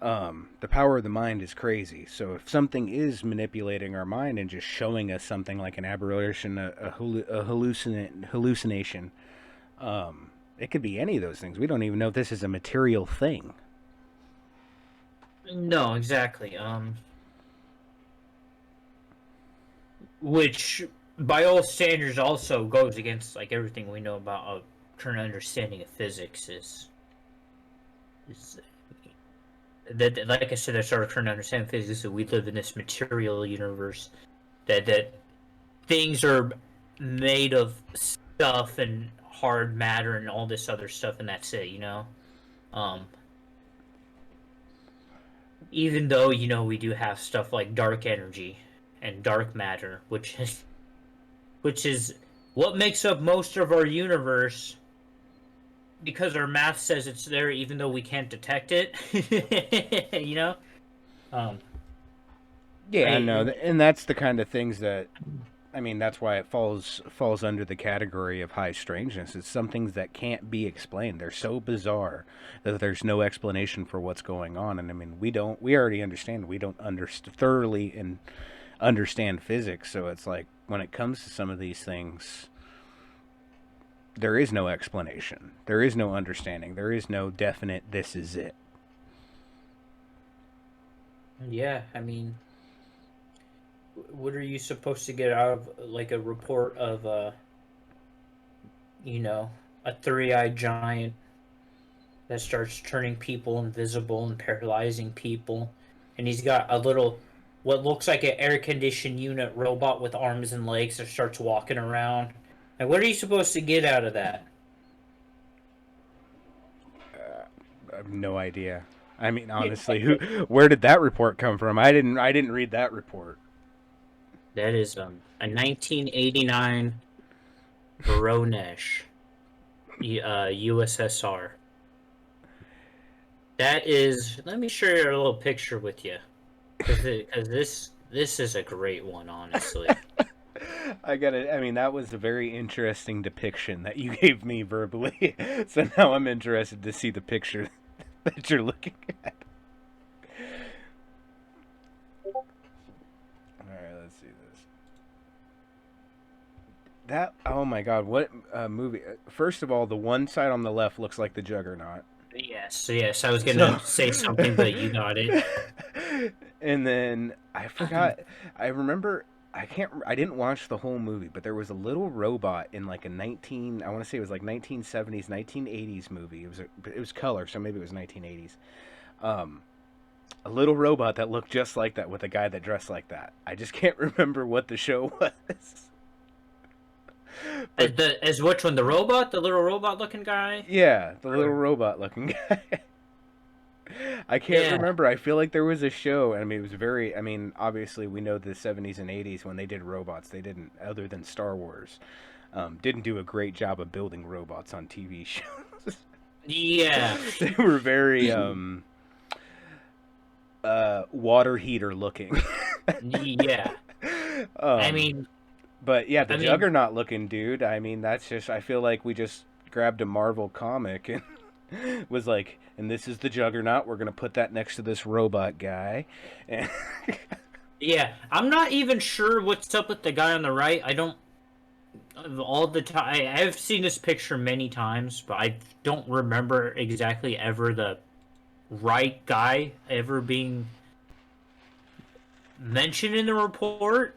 The power of the mind is crazy. So if something is manipulating our mind and just showing us something like an aberration, a hallucination, it could be any of those things. We don't even know if this is a material thing. No, exactly. Which, by all standards, also goes against like everything we know about a current understanding of physics. Is that, like I said, that's our current understanding of physics, that we live in this material universe, that things are made of stuff and hard matter and all this other stuff, and that's it, even though we do have stuff like dark energy and dark matter, which is what makes up most of our universe, because our math says it's there even though we can't detect it. Yeah, no, and that's the kind of things that, I mean, that's why it falls under the category of high strangeness. It's some things that can't be explained. They're so bizarre that there's no explanation for what's going on. And I mean, we already understand. We don't thoroughly and understand physics. So it's like when it comes to some of these things, there is no explanation. There is no understanding. There is no definite, this is it. Yeah, I mean, what are you supposed to get out of like a report of a three-eyed giant that starts turning people invisible and paralyzing people, and he's got a little, what looks like an air-conditioned unit robot with arms and legs that starts walking around? And what are you supposed to get out of that? I have no idea. I mean, honestly, where did that report come from? I didn't read that report. That is a 1989 Voronezh, USSR. That is. Let me share a little picture with you, because this is a great one, honestly. I mean, that was a very interesting depiction that you gave me verbally. So now I'm interested to see the picture that you're looking at. Alright, let's see this. That, oh my god, what movie. First of all, the one side on the left looks like the Juggernaut. Yes, I was gonna say something, but you got it. And then, I forgot, I remember, I didn't watch the whole movie, but there was a little robot in like I want to say it was like 1970s, 1980s movie. It was color, so maybe it was 1980s. A little robot that looked just like that with a guy that dressed like that. I just can't remember what the show was. But As which one? The robot, the little robot looking guy? yeah, the little robot looking guy. I can't Yeah. remember. I feel like there was a show. I mean, it was very. I mean, obviously, we know the '70s and '80s when they did robots. They didn't, other than Star Wars, didn't do a great job of building robots on TV shows. Yeah. They were very water heater looking. Yeah. I um, mean, but yeah, the I mean, Juggernaut looking dude. I mean, that's just. I feel like we just grabbed a Marvel comic and was like, and this is the Juggernaut. We're gonna put that next to this robot guy. And yeah. I'm not even sure what's up with the guy on the right. I don't all the time. I've seen this picture many times, but I don't remember exactly ever the right guy ever being mentioned in the report.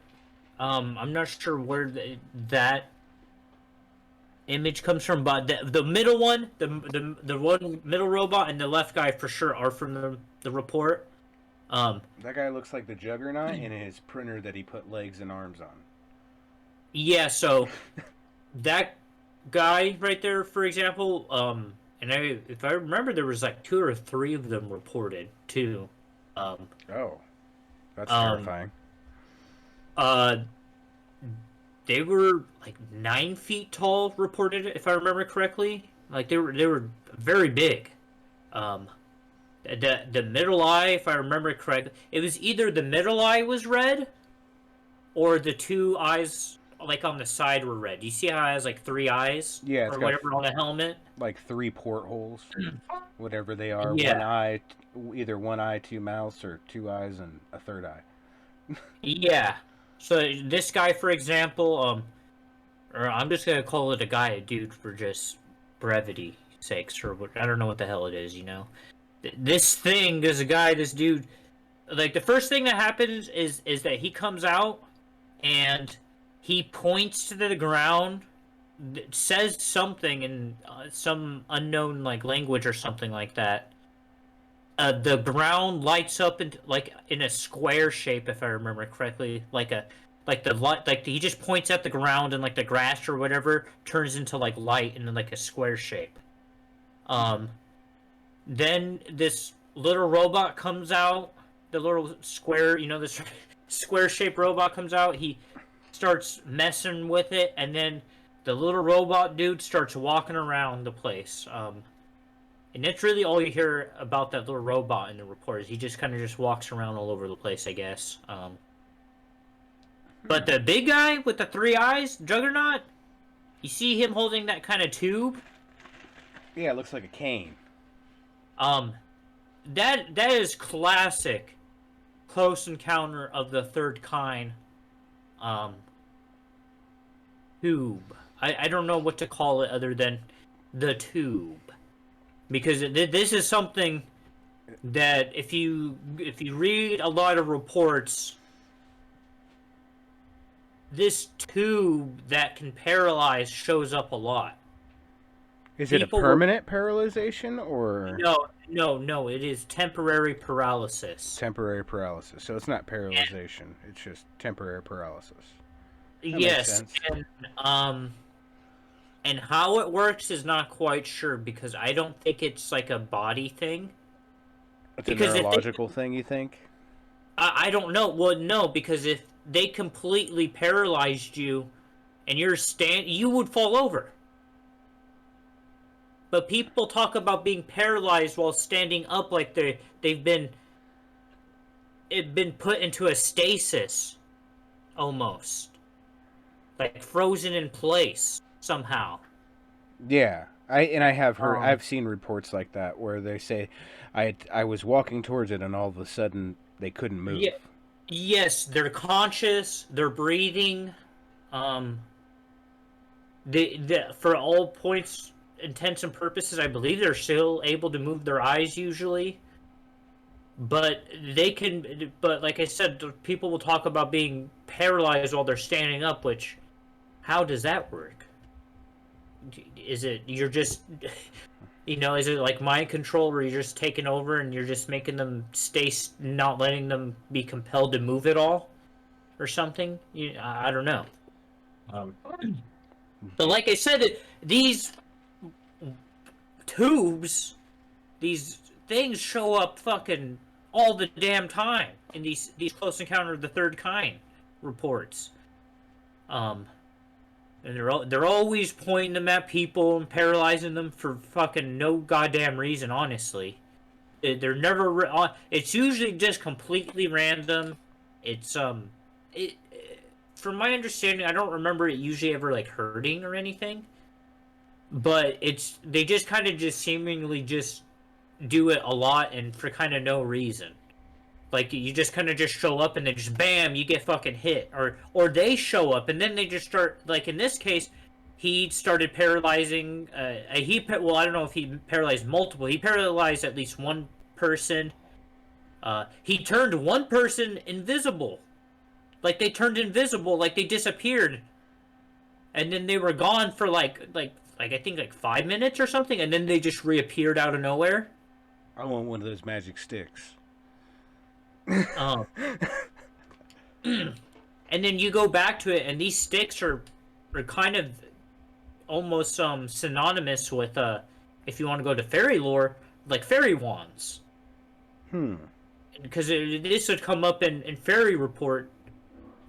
I'm not sure where that image comes from, but the middle one, the one middle robot, and the left guy for sure are from the report. that guy looks like the Juggernaut in his printer that he put legs and arms on. Yeah, so that guy right there, for example, and if I remember, there was like 2 or 3 of them reported too. Oh, that's Um, terrifying. uh, they were like 9 feet tall, reported, if I remember correctly. Like they were very big. Um, the middle eye, if I remember correctly, it was either the middle eye was red, or the 2 eyes like on the side were red. You see how it has like 3 eyes Yeah, it's or got whatever on the helmet? like 3 portholes, whatever they are. Yeah, One eye, either one eye, 2 mouths, or 2 eyes and a third eye. yeah. So this guy, for example, or I'm just gonna call it a guy, a dude, for just brevity sakes, or what, I don't know what the hell it is, you know. This thing, there's a guy, this dude. Like the first thing that happens is that he comes out and he points to the ground, says something in some unknown like language or something like that. The ground lights up in like in a square shape, if I remember correctly, like the light, like he just points at the ground and like the grass or whatever turns into like light in like a square shape. Um, then this little robot comes out, the little square, this square shaped robot comes out. He starts messing with it, and then the little robot dude starts walking around the place. And that's really all you hear about that little robot in the report. Is he just kind of just walks around all over the place, I guess. But the big guy with the 3 eyes, Juggernaut, you see him holding that kind of tube. Yeah, it looks like a cane. That is classic Close Encounter of the Third Kind. Tube. I don't know what to call it other than the tube. Because this is something that if you read a lot of reports, this tube that can paralyze shows up a lot. Is it a permanent paralyzation or No, it is temporary paralysis. temporary paralysis? So it's not paralyzation; it's just temporary paralysis. That makes Yes, sense. and how it works is not quite sure because I don't think it's like a body thing. It's a Because neurological thing, you think? I don't know. Well, no, because if they completely paralyzed you and you would fall over. But people talk about being paralyzed while standing up like they've been put into a stasis almost. Like frozen in place somehow. Yeah, I have heard, Um, I've seen reports like that where they say, I was walking towards it and all of a sudden they couldn't move. Yeah, yes, they're conscious, they're breathing. They for all points, intents and purposes, I believe they're still able to move their eyes usually. But like I said, people will talk about being paralyzed while they're standing up, which, how does that work? Is it, you're just, is it like mind control where you're just taking over and you're just making them stay, not letting them be compelled to move at all? Or something? I don't know. But like I said, these tubes, these things show up fucking all the damn time in these close encounter of the third kind reports. And they're always pointing them at people and paralyzing them for fucking no goddamn reason. Honestly, they're never. It's usually just completely random. It's it. From my understanding, I don't remember it usually ever like hurting or anything. But they just kind of just seemingly just do it a lot and for kind of no reason. Like you just kind of just show up and then just bam, you get fucking hit, or they show up and then they just start, like in this case, he started paralyzing. I don't know if he paralyzed multiple. He paralyzed at least one person. He turned one person invisible, like they turned invisible, like they disappeared, and then they were gone for like I think like 5 minutes or something, and then they just reappeared out of nowhere. I want one of those magic sticks. Oh. And then you go back to it, and these sticks are kind of almost synonymous with if you want to go to fairy lore, like fairy wands. Because this would come up in fairy report,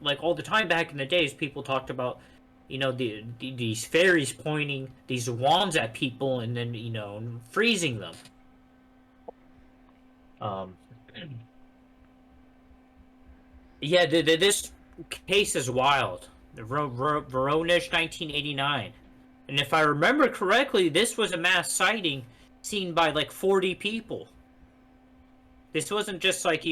like all the time back in the days. People talked about, these fairies pointing these wands at people and then freezing them. Yeah, this case is wild. The Voronezh, 1989. And if I remember correctly, this was a mass sighting seen by like 40 people. This wasn't just like,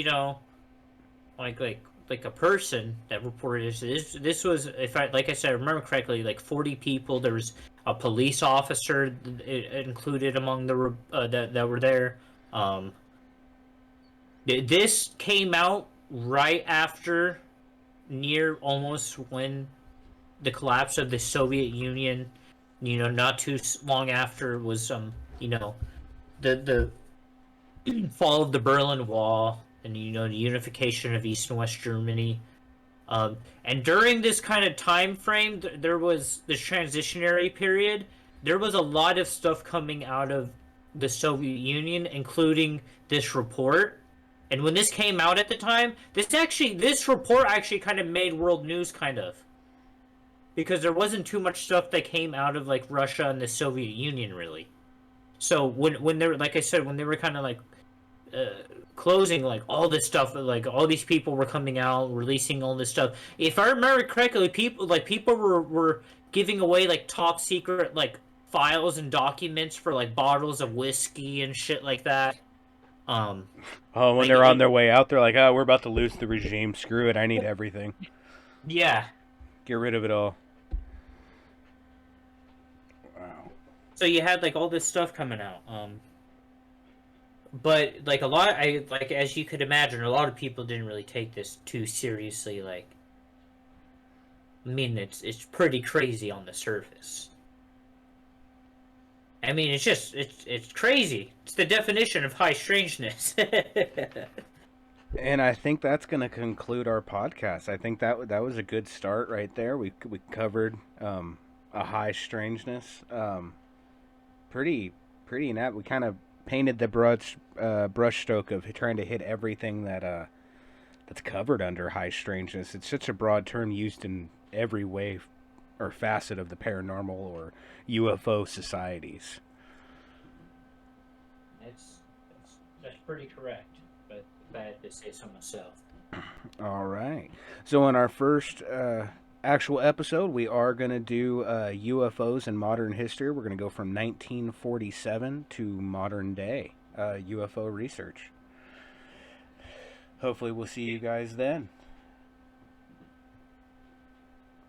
like a person that reported this. This was, like I said, I remember correctly, like 40 people. There was a police officer included among the that were there. This came out right after, near almost when the collapse of the Soviet Union. Not too long after was the fall of the Berlin Wall, and the unification of East and West Germany. And during this kind of time frame, there was this transitionary period. There was a lot of stuff coming out of the Soviet Union, including this report. And when this came out at the time, this report actually kind of made world news, kind of. Because there wasn't too much stuff that came out of like Russia and the Soviet Union, really. So when they were, like I said, when they were kind of like closing, like all this stuff, like all these people were coming out, releasing all this stuff. If I remember correctly, people were giving away like top secret like files and documents for like bottles of whiskey and shit like that. When they're on their way out, they're like, "Oh, we're about to lose the regime. Screw it. I need everything. Yeah. Get rid of it all." Wow. So you had like all this stuff coming out. But like as you could imagine, a lot of people didn't really take this too seriously. Like, I mean, it's pretty crazy on the surface. I mean, it's crazy. It's the definition of high strangeness. And I think that's going to conclude our podcast. I think that was a good start right there. We covered a high strangeness. Pretty net. We kind of painted the brushstroke of trying to hit everything that's covered under high strangeness. It's such a broad term used in every way or facet of the paranormal or UFO societies. That's pretty correct, but if I had to say so myself. All right. So in our first actual episode, we are going to do UFOs in modern history. We're going to go from 1947 to modern day UFO research. Hopefully we'll see you guys then.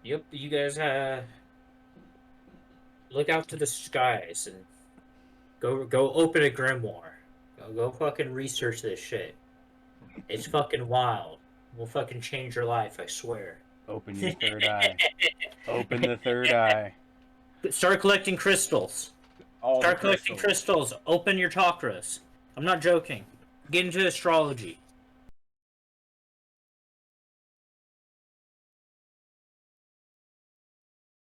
Yep, you guys look out to the skies and go open a grimoire. Go fucking research this shit. It's fucking wild. We'll fucking change your life, I swear. Open your third eye. Open the third eye. Start collecting crystals. Start collecting crystals. Open your chakras. I'm not joking. Get into astrology.